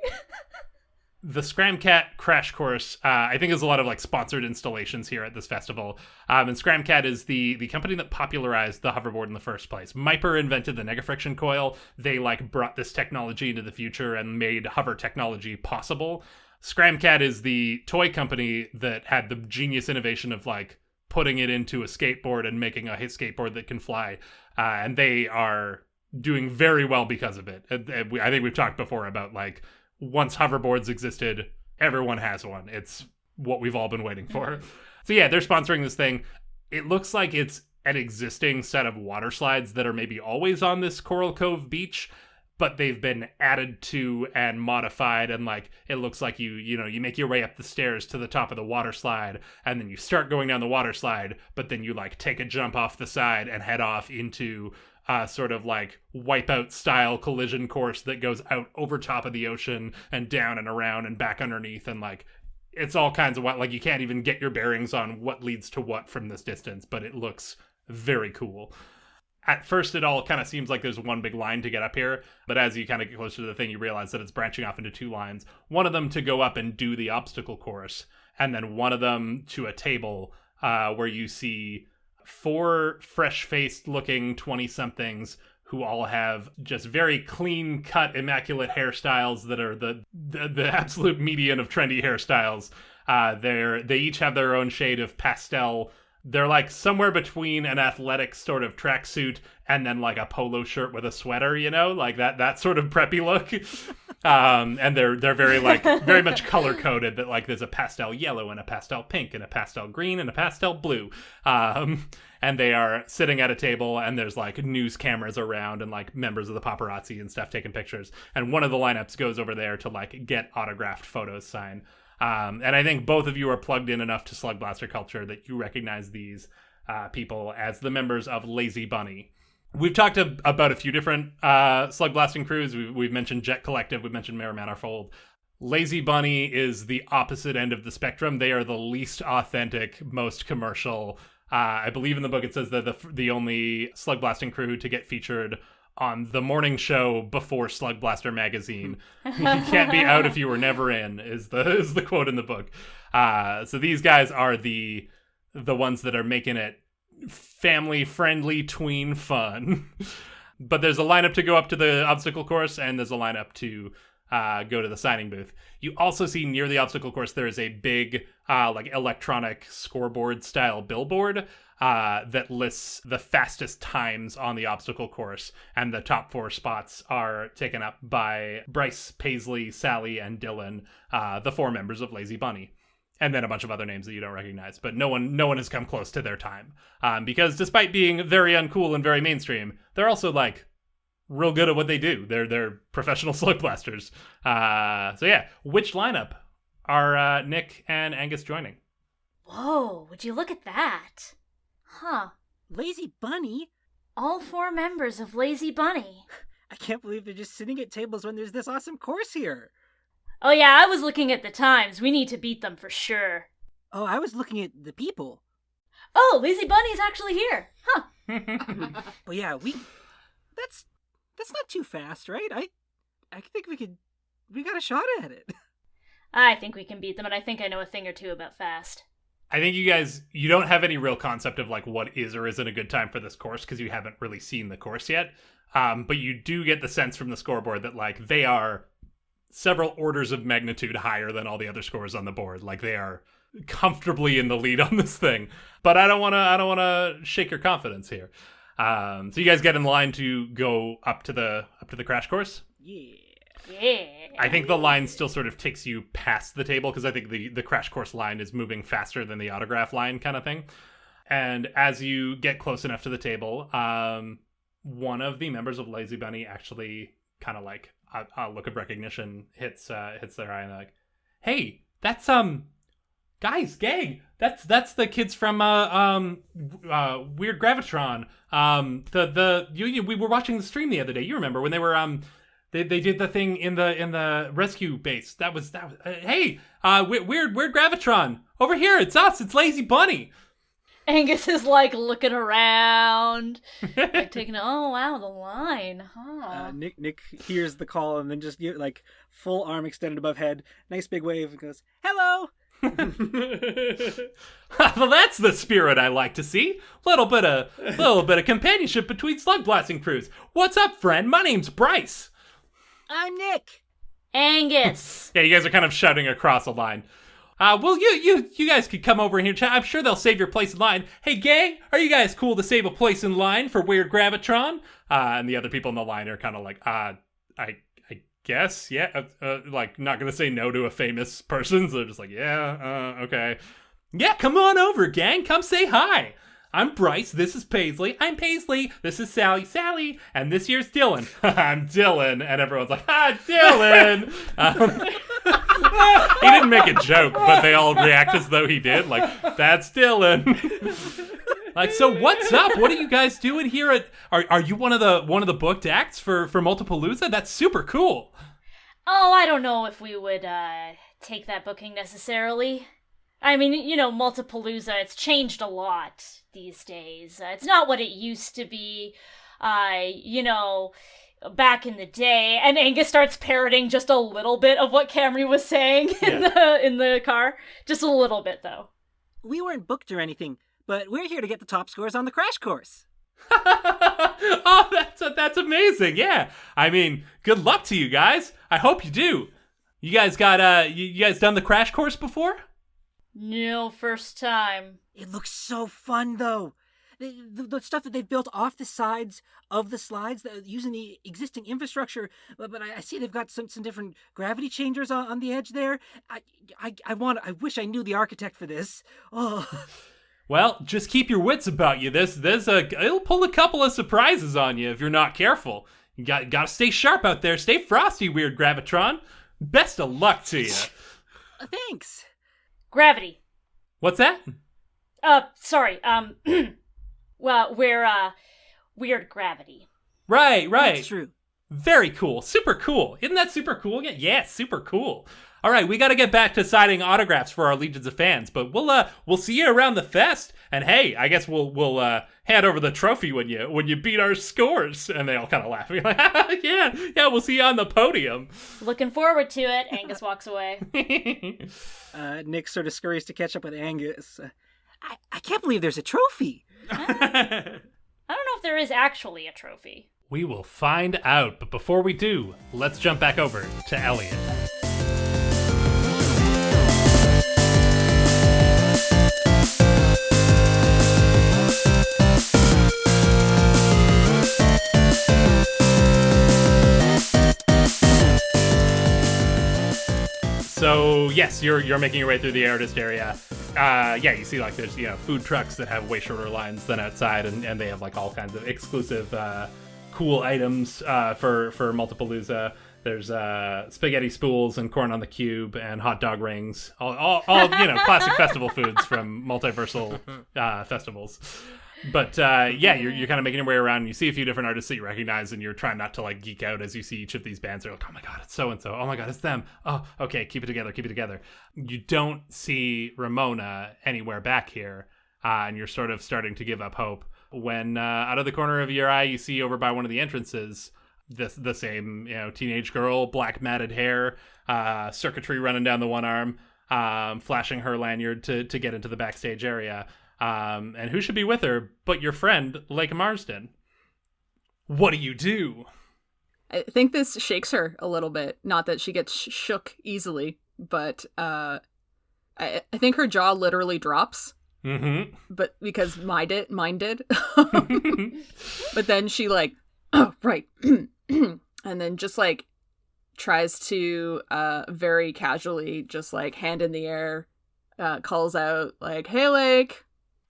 The Scramcat Crash Course, I think, is a lot of like sponsored installations here at this festival. And Scramcat is the company that popularized the hoverboard in the first place. Myper invented the negafriction coil. They like brought this technology into the future and made hover technology possible. Scramcat is the toy company that had the genius innovation of like putting it into a skateboard and making a skateboard that can fly. And they are doing very well because of it. I think we've talked before about like, once hoverboards existed, everyone has one. It's what we've all been waiting for. So yeah, they're sponsoring this thing. It looks like it's an existing set of water slides that are maybe always on this Coral Cove beach, but they've been added to and modified. And like, it looks like you make your way up the stairs to the top of the water slide, and then you start going down the water slide, but then you like take a jump off the side and head off into sort of like Wipeout style collision course that goes out over top of the ocean and down and around and back underneath, and like it's all kinds of like you can't even get your bearings on what leads to what from this distance, but it looks very cool. At first it all kind of seems like there's one big line to get up here, but as you kind of get closer to the thing, you realize that it's branching off into 2 lines, one of them to go up and do the obstacle course, and then one of them to a table where you see 4 fresh-faced looking 20-somethings who all have just very clean-cut, immaculate hairstyles that are the absolute median of trendy hairstyles. They each have their own shade of pastel. They're like somewhere between an athletic sort of tracksuit and then like a polo shirt with a sweater, like that sort of preppy look. And they're very like very much color coded, that like there's a pastel yellow and a pastel pink and a pastel green and a pastel blue. And they are sitting at a table, and there's like news cameras around and like members of the paparazzi and stuff taking pictures. And one of the lineups goes over there to like get autographed photos signed. And I think both of you are plugged in enough to Slug Blaster culture that you recognize these people as the members of Lazy Bunny. We've talked about a few different slug blasting crews. We've mentioned Jet Collective. We've mentioned Mare Manifold. Lazy Bunny is the opposite end of the spectrum. They are the least authentic, most commercial. I believe in the book it says that the only slug blasting crew to get featured on the morning show before Slug Blaster magazine. You can't be out if you were never in, is the quote in the book. So these guys are the ones that are making it family-friendly tween fun. But there's a lineup to go up to the obstacle course, and there's a lineup to go to the signing booth. You also see near the obstacle course there is a big like electronic scoreboard style billboard that lists the fastest times on the obstacle course, and the top 4 spots are taken up by Bryce, Paisley, Sally, and Dylan, the 4 members of Lazy Bunny. And then a bunch of other names that you don't recognize, but no one has come close to their time. Because despite being very uncool and very mainstream, they're also like real good at what they do. They're professional slug blasters. So yeah, which lineup are Nick and Angus joining? Whoa, would you look at that? Huh. Lazy Bunny? All 4 members of Lazy Bunny. I can't believe they're just sitting at tables when there's this awesome course here. Oh yeah, I was looking at the times. We need to beat them for sure. Oh, I was looking at the people. Oh, Lazy Bunny's actually here. Huh. But yeah, that's not too fast, right? I think we got a shot at it. I think we can beat them, and I think I know a thing or two about fast. I think you don't have any real concept of like what is or isn't a good time for this course because you haven't really seen the course yet. But you do get the sense from the scoreboard that like they are several orders of magnitude higher than all the other scores on the board. Like they are comfortably in the lead on this thing. But I don't want to shake your confidence here. So you guys get in line to go up to the crash course. Yeah. Yeah. I think the line still sort of takes you past the table because I think the crash course line is moving faster than the autograph line kind of thing. And as you get close enough to the table, one of the members of Lazy Bunny actually kind of like a look of recognition hits their eye and they're like, "Hey, that's guys, gang, that's the kids from Weird Gravitron. We were watching the stream the other day. You remember when they were They did the thing in the rescue base. That was hey, weird Gravitron over here. It's us. It's Lazy Bunny." Angus is like looking around, like taking. Oh wow, the line, huh? Nick hears the call and then just like full arm extended above head, nice big wave, and goes, "Hello." Well, that's the spirit I like to see. Little bit of companionship between slug blasting crews. What's up, friend? My name's Bryce. I'm Nick. Angus. Yeah, you guys are kind of shouting across a line. Well, you guys could come over here and chat. I'm sure they'll save your place in line. Hey, gang, are you guys cool to save a place in line for Weird Gravitron? And the other people in the line are kind of like, I guess, yeah. Like, not going to say no to a famous person. So they're just like, yeah, okay. Yeah, come on over, gang. Come say hi. I'm Bryce, this is Paisley, I'm Paisley, this is Sally, and this year's Dylan. I'm Dylan, and everyone's like, Dylan! He didn't make a joke, but they all react as though he did, like, that's Dylan. Like, so what's up? What are you guys doing here at, are you one of the booked acts for Multipalooza? That's super cool. Oh, I don't know if we would take that booking necessarily. I mean, Multipalooza, it's changed a lot these days. It's not what it used to be, back in the day. And Angus starts parroting just a little bit of what Camry was saying in the car. Just a little bit, though. We weren't booked or anything, but we're here to get the top scores on the crash course. Oh, that's amazing. Yeah. I mean, good luck to you guys. I hope you do. You guys got, you guys done the crash course before? No, first time. It looks so fun, though. The stuff that they've built off the sides of the slides, using the existing infrastructure. But I see they've got some different gravity changers on the edge there. I wish I knew the architect for this. Oh. Well, just keep your wits about you. It'll pull a couple of surprises on you if you're not careful. You gotta stay sharp out there. Stay frosty, Weird Gravitron. Best of luck to you. Thanks. Gravity. What's that? Sorry. Well, we're, Weird Gravity. Right. That's true. Very cool. Super cool. Isn't that super cool? Yeah, super cool. All right, we got to get back to signing autographs for our legions of fans, but we'll see you around the fest. And hey, I guess we'll hand over the trophy when you beat our scores. And they all kind of laugh. Like, yeah, we'll see you on the podium. Looking forward to it. Angus walks away. Nick sort of scurries to catch up with Angus. I can't believe there's a trophy. I don't know if there is actually a trophy. We will find out, but before we do, let's jump back over to Elliott. So yes, you're making your way through the artist area. You see like there's food trucks that have way shorter lines than outside, and they have like all kinds of exclusive cool items for Multipalooza. There's spaghetti spools and corn on the cube and hot dog rings, all classic festival foods from multiversal festivals. But yeah, you're kind of making your way around, and you see a few different artists that you recognize, and you're trying not to like geek out as you see each of these bands. They're like, oh my god, it's so and so. Oh my god, it's them. Oh, okay, keep it together, keep it together. You don't see Ramona anywhere back here, and you're sort of starting to give up hope when out of the corner of your eye, you see over by one of the entrances the same teenage girl, black matted hair, circuitry running down the one arm, flashing her lanyard to get into the backstage area. And who should be with her but your friend, Lake Marzden? What do you do? I think this shakes her a little bit. Not that she gets shook easily, but I think her jaw literally drops. Mm-hmm. But because mine did. But then she like, oh, right. And then just like tries to very casually, just like hand in the air, calls out like, "Hey, Lake."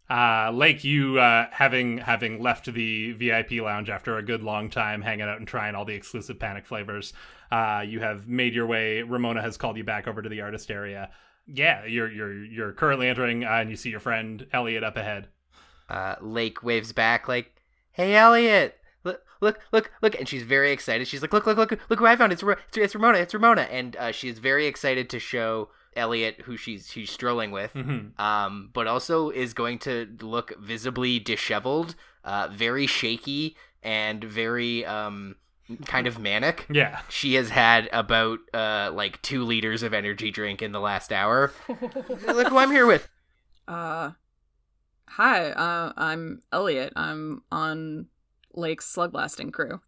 Lake, you having left the VIP lounge after a good long time hanging out and trying all the exclusive Panic flavors, you have made your way. Ramona has called you back over to the artist area. Yeah, you're currently entering, and you see your friend Elliott up ahead. Lake waves back like, "Hey, Elliott, look!" And she's very excited. She's like, "Look who I found! It's Ramona!" And she is very excited to show Elliott who she's strolling with, but also is going to look visibly disheveled, very shaky, and very kind of manic. Yeah, she has had about like 2 liters of energy drink in the last hour. Look who I'm here with. Hi, I'm Elliott. I'm on Lake's slug blasting crew.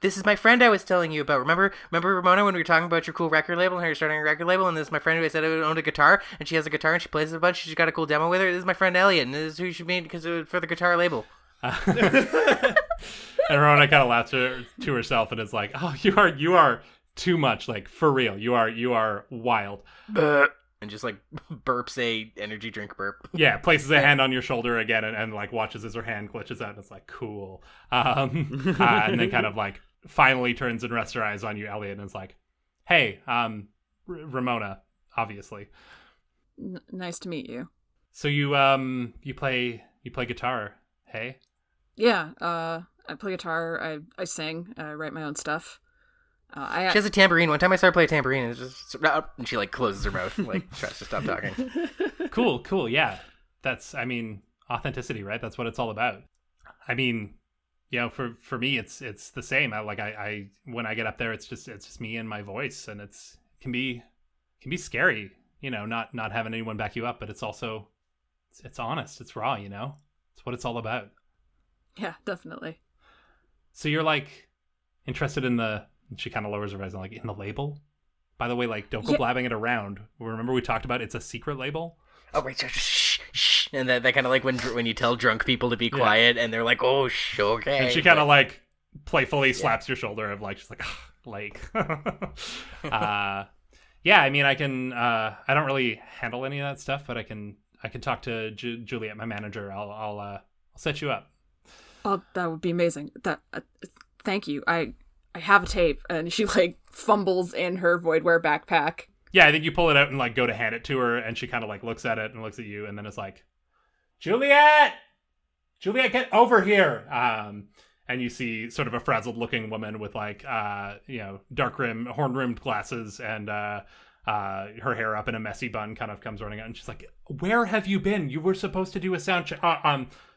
This is my friend I was telling you about. Remember, Ramona, when we were talking about your cool record label and how you're starting a record label? And this is my friend who I said owned a guitar, and she has a guitar and she plays it a bunch. She's got a cool demo with her. This is my friend Elliott, and this is who you should meet for the guitar label. And Ramona kind of laughs to herself and is like, "Oh, you are too much. Like for real, you are wild." And just like burps a energy drink burp. Yeah, places a hand on your shoulder again and like watches as her hand glitches out and it's like, cool. And then kind of like finally turns and rests her eyes on you, Elliott, and is like, "Hey, Ramona, obviously. Nice to meet you." So you play guitar, hey? Yeah, I play guitar, I sing, I write my own stuff. She has a tambourine. One time I started playing tambourine and she like closes her mouth, like tries to stop talking. Cool. Yeah. That's, authenticity, right? That's what it's all about. For me, it's the same. I when I get up there, it's just me and my voice, and it can be scary, not having anyone back you up, but it's also, it's honest. It's raw, it's what it's all about. Yeah, definitely. So you're like interested in she kind of lowers her voice and like, in the label? By the way, like, don't go blabbing it around. Remember we talked about it's a secret label? Oh, right. Shh. And that kind of like when you tell drunk people to be quiet and they're like, "Oh, okay." And she kind of like playfully slaps your shoulder of like, she's like, like. I can, I don't really handle any of that stuff, but I can talk to Juliet, my manager. I'll set you up. Oh, that would be amazing. Thank you. I have a tape, and she like fumbles in her voidware backpack. Yeah, I think you pull it out and like go to hand it to her, and she kind of like looks at it and looks at you, and then it's like, Juliet, get over here. And you see sort of a frazzled looking woman with like, dark horn rimmed glasses and her hair up in a messy bun kind of comes running out, and she's like, "Where have you been? You were supposed to do a sound check."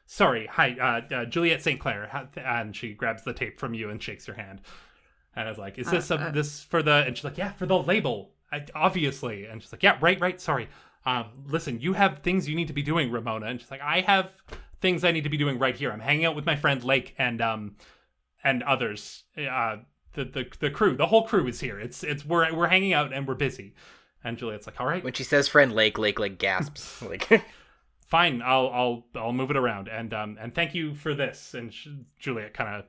Sorry. Hi, Juliet St. Clair. And she grabs the tape from you and shakes your hand. And I was like, "Is this this for the?" And she's like, "Yeah, for the label, obviously." And she's like, "Yeah, right. Sorry. Listen, you have things you need to be doing, Ramona." And she's like, "I have things I need to be doing right here. I'm hanging out with my friend Lake and others. The crew, the whole crew is here. We're hanging out and we're busy." And Juliet's like, "All right." When she says friend Lake like gasps like. Fine, I'll move it around, and thank you for this. And Juliet kind of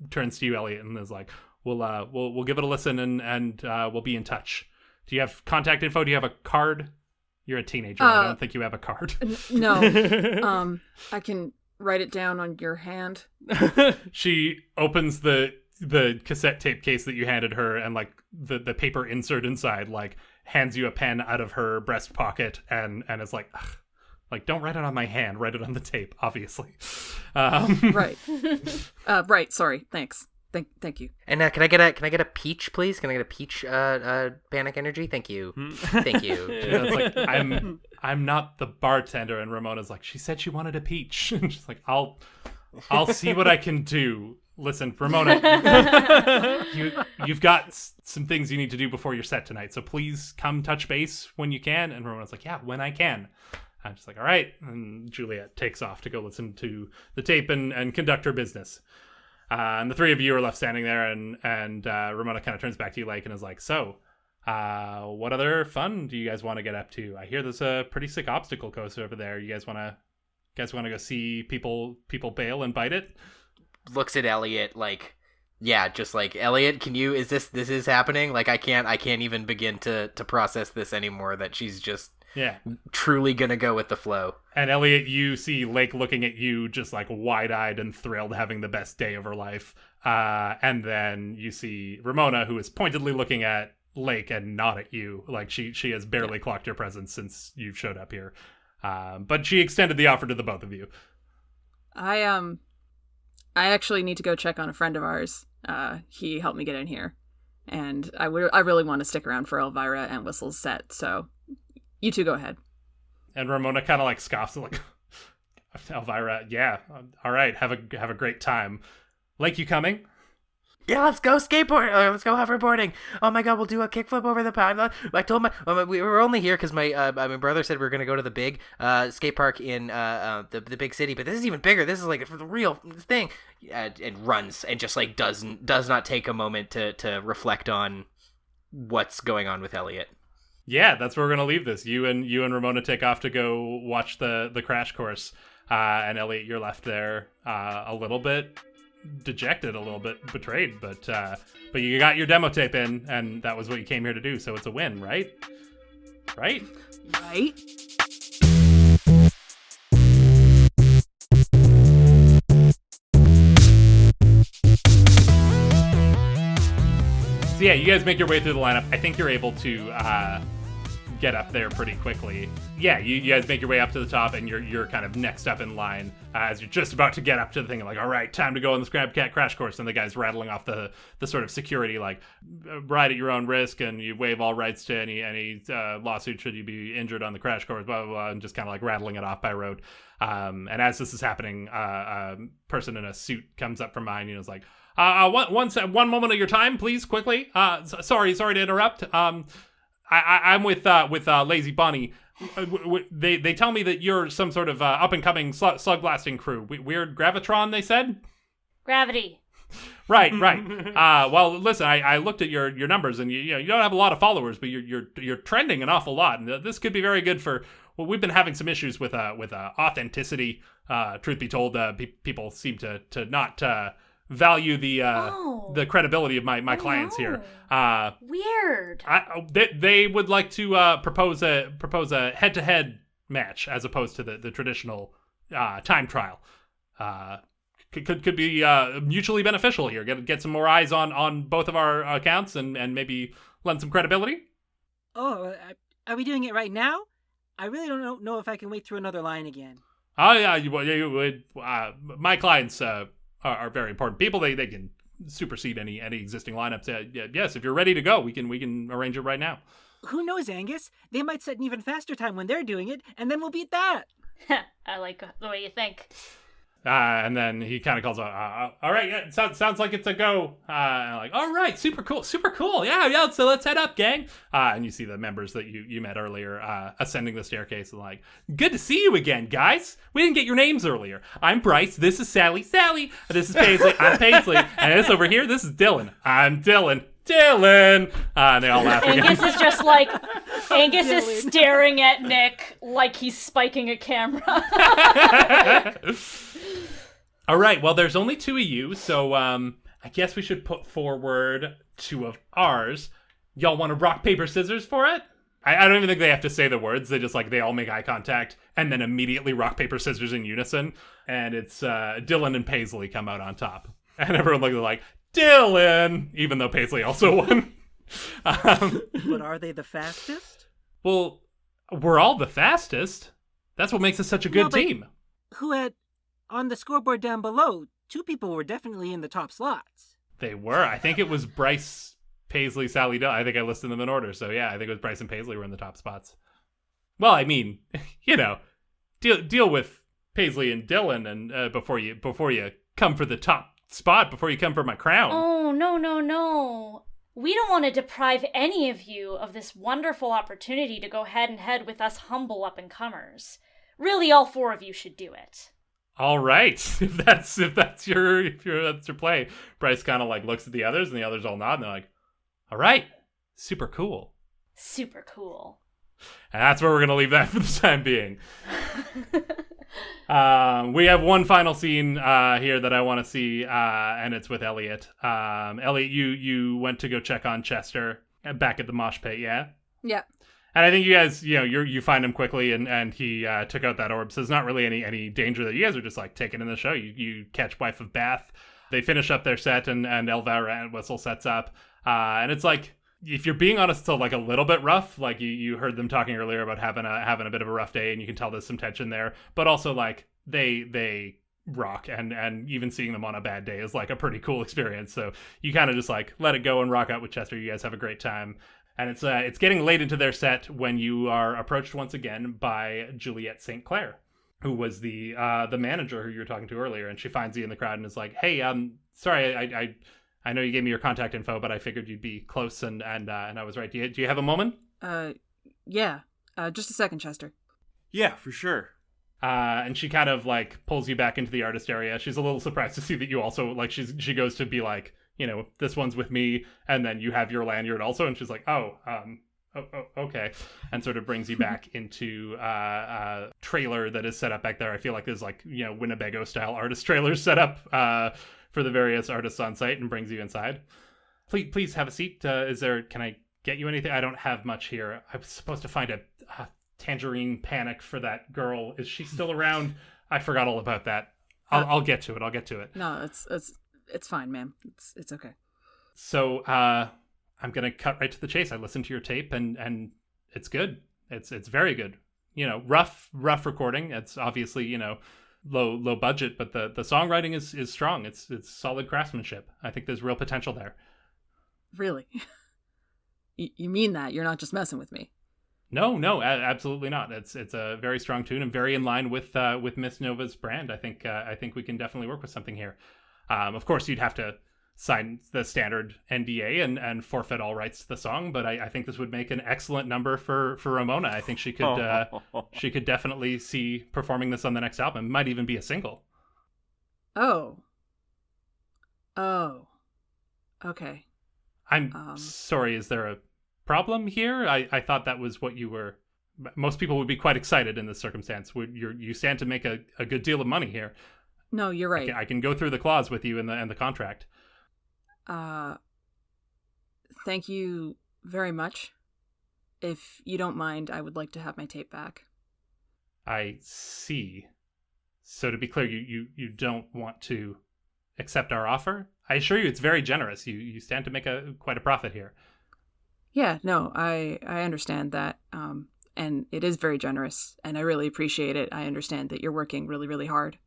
turns to you, Elliott, and is like, "We'll give it a listen, and we'll be in touch. Do you have contact info? Do you have a card? You're a teenager. I don't think you have a card." No. I can write it down on your hand. She opens the cassette tape case that you handed her, and like the paper insert inside, like hands you a pen out of her breast pocket, and it's like, Like, don't write it on my hand. Write it on the tape, obviously. Right. Right. Sorry. Thanks. Thank you. And can I get a peach, please? Can I get a peach panic energy? Thank you. Thank you. Yeah, it's like, I'm not the bartender, and Ramona's like, she said she wanted a peach. And she's like, I'll see what I can do. Listen, Ramona, you've got some things you need to do before your set tonight, so please come touch base when you can. And Ramona's like, yeah, when I can. I'm just like, all right. And Juliet takes off to go listen to the tape and conduct her business. And the three of you are left standing there, and Ramona kind of turns back to you, and is like, so, what other fun do you guys want to get up to? I hear there's a pretty sick obstacle course over there. You guys want to go see people bail and bite it? Looks at Elliott just like, Elliott, is this happening? Like, I can't even begin to process this anymore, that she's just truly gonna go with the flow. And Elliott, you see Lake looking at you just like wide-eyed and thrilled, having the best day of her life. And then you see Ramona, who is pointedly looking at Lake and not at you. Like, she has barely clocked your presence since you showed up here. But she extended the offer to the both of you. I actually need to go check on a friend of ours. He helped me get in here. And I really want to stick around for Elvira and Whistle's set, so you two go ahead. And Ramona kind of like scoffs and like, Elvira, yeah, all right, have a great time. Like, you coming? Yeah, let's go skateboard. Let's go hoverboarding. Oh my god, we'll do a kickflip over the pond. I told we were only here because my brother said we were gonna go to the big skate park in the big city, but this is even bigger. This is like the real thing. And runs and just like does not take a moment to reflect on what's going on with Elliott. Yeah, that's where we're gonna leave this. You and Ramona take off to go watch the crash course, and Elliott, you're left there a little bit dejected, a little bit betrayed, but you got your demo tape in, and that was what you came here to do, so it's a win, right? Right? So yeah, you guys make your way through the lineup. I think you're able to get up there pretty quickly. Yeah, you guys make your way up to the top, and you're kind of next up in line as you're just about to get up to the thing. Like, all right, time to go on the Scrab Cat crash course, and the guy's rattling off the sort of security, like, ride at your own risk, and you waive all rights to any lawsuit should you be injured on the crash course, blah blah blah, and just kind of like rattling it off by road. And as this is happening, a person in a suit comes up from behind you and is like, one moment of your time, please, quickly. Sorry to interrupt. I'm with Lazy Bunny. They tell me that you're some sort of up and coming slug blasting crew. Weird Gravitron, they said. Gravity. Right. Well, listen, I looked at your numbers, and you don't have a lot of followers, but you're trending an awful lot, and this could be very good for. Well, we've been having some issues with authenticity. Truth be told, people seem to not value the credibility of my clients here. Weird. They would like to propose a head-to-head match as opposed to the traditional time trial. Could be mutually beneficial here. Get some more eyes on both of our accounts and maybe lend some credibility. Oh, are we doing it right now? I really don't know if I can wait through another line again. Oh yeah, my clients are very important people. They can supersede any existing lineups. Yes, if you're ready to go, we can arrange it right now. Who knows, Angus? They might set an even faster time when they're doing it, and then we'll beat that. I like the way you think. And then he kind of calls out, all right, yeah, sounds like it's a go. And I'm like, all right, super cool. Yeah, so let's head up, gang. And you see the members that you met earlier ascending the staircase and like, good to see you again, guys. We didn't get your names earlier. I'm Bryce. This is Sally. This is Paisley. I'm Paisley. And this over here, this is Dylan. I'm Dylan. And they all laugh again. Angus is just like, Angus is staring at Nick like he's spiking a camera. All right, well, there's only two of you, so I guess we should put forward two of ours. Y'all want to rock, paper, scissors for it? I don't even think they have to say the words. They all make eye contact and then immediately rock, paper, scissors in unison. And it's Dylan and Paisley come out on top. And everyone looks like, Dylan! Even though Paisley also won. But are they the fastest? Well, we're all the fastest. That's what makes us such a good No, but team. Who had on the scoreboard down below? 2 people were definitely in the top slots. They were. I think it was Bryce, Paisley, Sally, Dill. I think I listed them in order. So yeah, I think it was Bryce and Paisley were in the top spots. Well, I mean, deal with Paisley and Dylan and before you come for the top spot, before you come for my crown. Oh, no. We don't want to deprive any of you of this wonderful opportunity to go head and head with us humble up-and-comers. Really, all 4 of you should do it. All right, if that's your play. Bryce kind of like looks at the others, and the others all nod, and they're like, "All right, super cool." Super cool. And that's where we're gonna leave that for the time being. We have one final scene here that I want to see, and it's with Elliott. Elliott, you went to go check on Chester back at the mosh pit, yeah? Yeah. And I think you guys, you find him quickly, and he took out that orb. So there's not really any danger that you guys are just like taking in the show. You catch Wife of Bath. They finish up their set, and Elvira Whistle sets up. And it's like, if you're being honest, it's like a little bit rough. Like you heard them talking earlier about having a bit of a rough day, and you can tell there's some tension there. But also like they rock, and even seeing them on a bad day is like a pretty cool experience. So you kind of just like let it go and rock out with Chester. You guys have a great time. And it's getting late into their set when you are approached once again by Juliet St. Clair, who was the manager who you were talking to earlier, and she finds you in the crowd and is like, "Hey, sorry, I know you gave me your contact info, but I figured you'd be close, and I was right. Do you have a moment?" Yeah. Just a second, Chester. Yeah, for sure. And she kind of like pulls you back into the artist area. She's a little surprised to see that you also like. She goes to be like, this one's with me, and then you have your lanyard also, and she's like, okay, and sort of brings you back into a trailer that is set up back there. I feel like there's like, Winnebago style artist trailers set up for the various artists on site, and brings you inside. Please have a seat. Can I get you anything? I don't have much here. I was supposed to find a tangerine panic for that girl. Is she still around? I forgot all about that. I'll get to it. No, it's fine, ma'am. It's okay. So I'm gonna cut right to the chase. I listened to your tape, and it's good. It's very good. Rough recording. It's obviously low budget, but the songwriting is strong. It's solid craftsmanship. I think there's real potential there. Really? You mean that? You're not just messing with me? No, absolutely not. It's a very strong tune and very in line with Miss Nova's brand. I think we can definitely work with something here. Of course, you'd have to sign the standard NDA and forfeit all rights to the song, but I think this would make an excellent number for Ramona. I think she could definitely see performing this on the next album. It might even be a single. Oh. Okay. I'm sorry, is there a problem here? I thought that was what you were. Most people would be quite excited in this circumstance. You stand to make a good deal of money here. No, you're right. I can go through the clause with you in the contract. Thank you very much. If you don't mind, I would like to have my tape back. I see. So to be clear, you don't want to accept our offer? I assure you it's very generous. You stand to make quite a profit here. Yeah, no, I understand that. And it is very generous, and I really appreciate it. I understand that you're working really, really hard.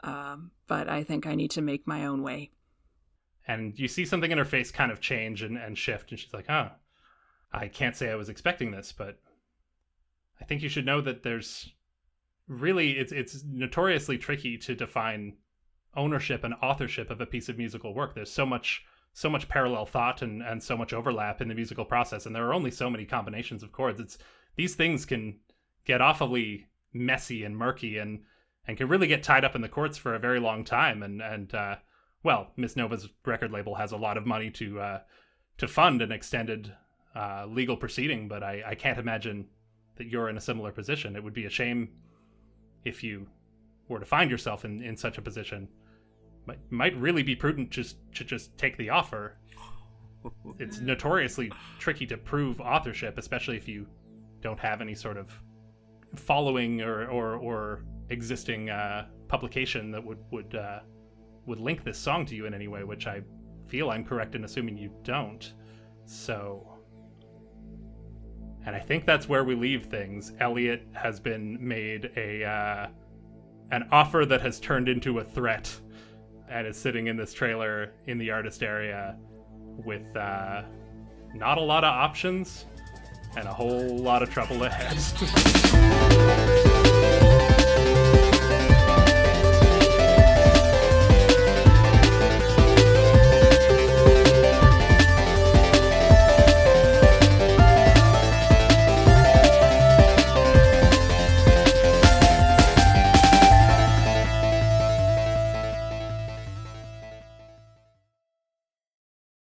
But I think I need to make my own way. And you see something in her face kind of change and shift, and she's like, I can't say I was expecting this, but I think you should know that there's really, it's notoriously tricky to define ownership and authorship of a piece of musical work. There's so much parallel thought and so much overlap in the musical process, and there are only so many combinations of chords. These things can get awfully messy and murky and can really get tied up in the courts for a very long time. And Miss Nova's record label has a lot of money to fund an extended legal proceeding, but I can't imagine that you're in a similar position. It would be a shame if you were to find yourself in such a position. Might really be prudent to just take the offer. It's notoriously tricky to prove authorship, especially if you don't have any sort of following or existing publication that would link this song to you in any way, which I feel I'm correct in assuming you don't. So, And I think that's where we leave things. Elliott has been made an offer that has turned into a threat and is sitting in this trailer in the artist area with not a lot of options and a whole lot of trouble ahead.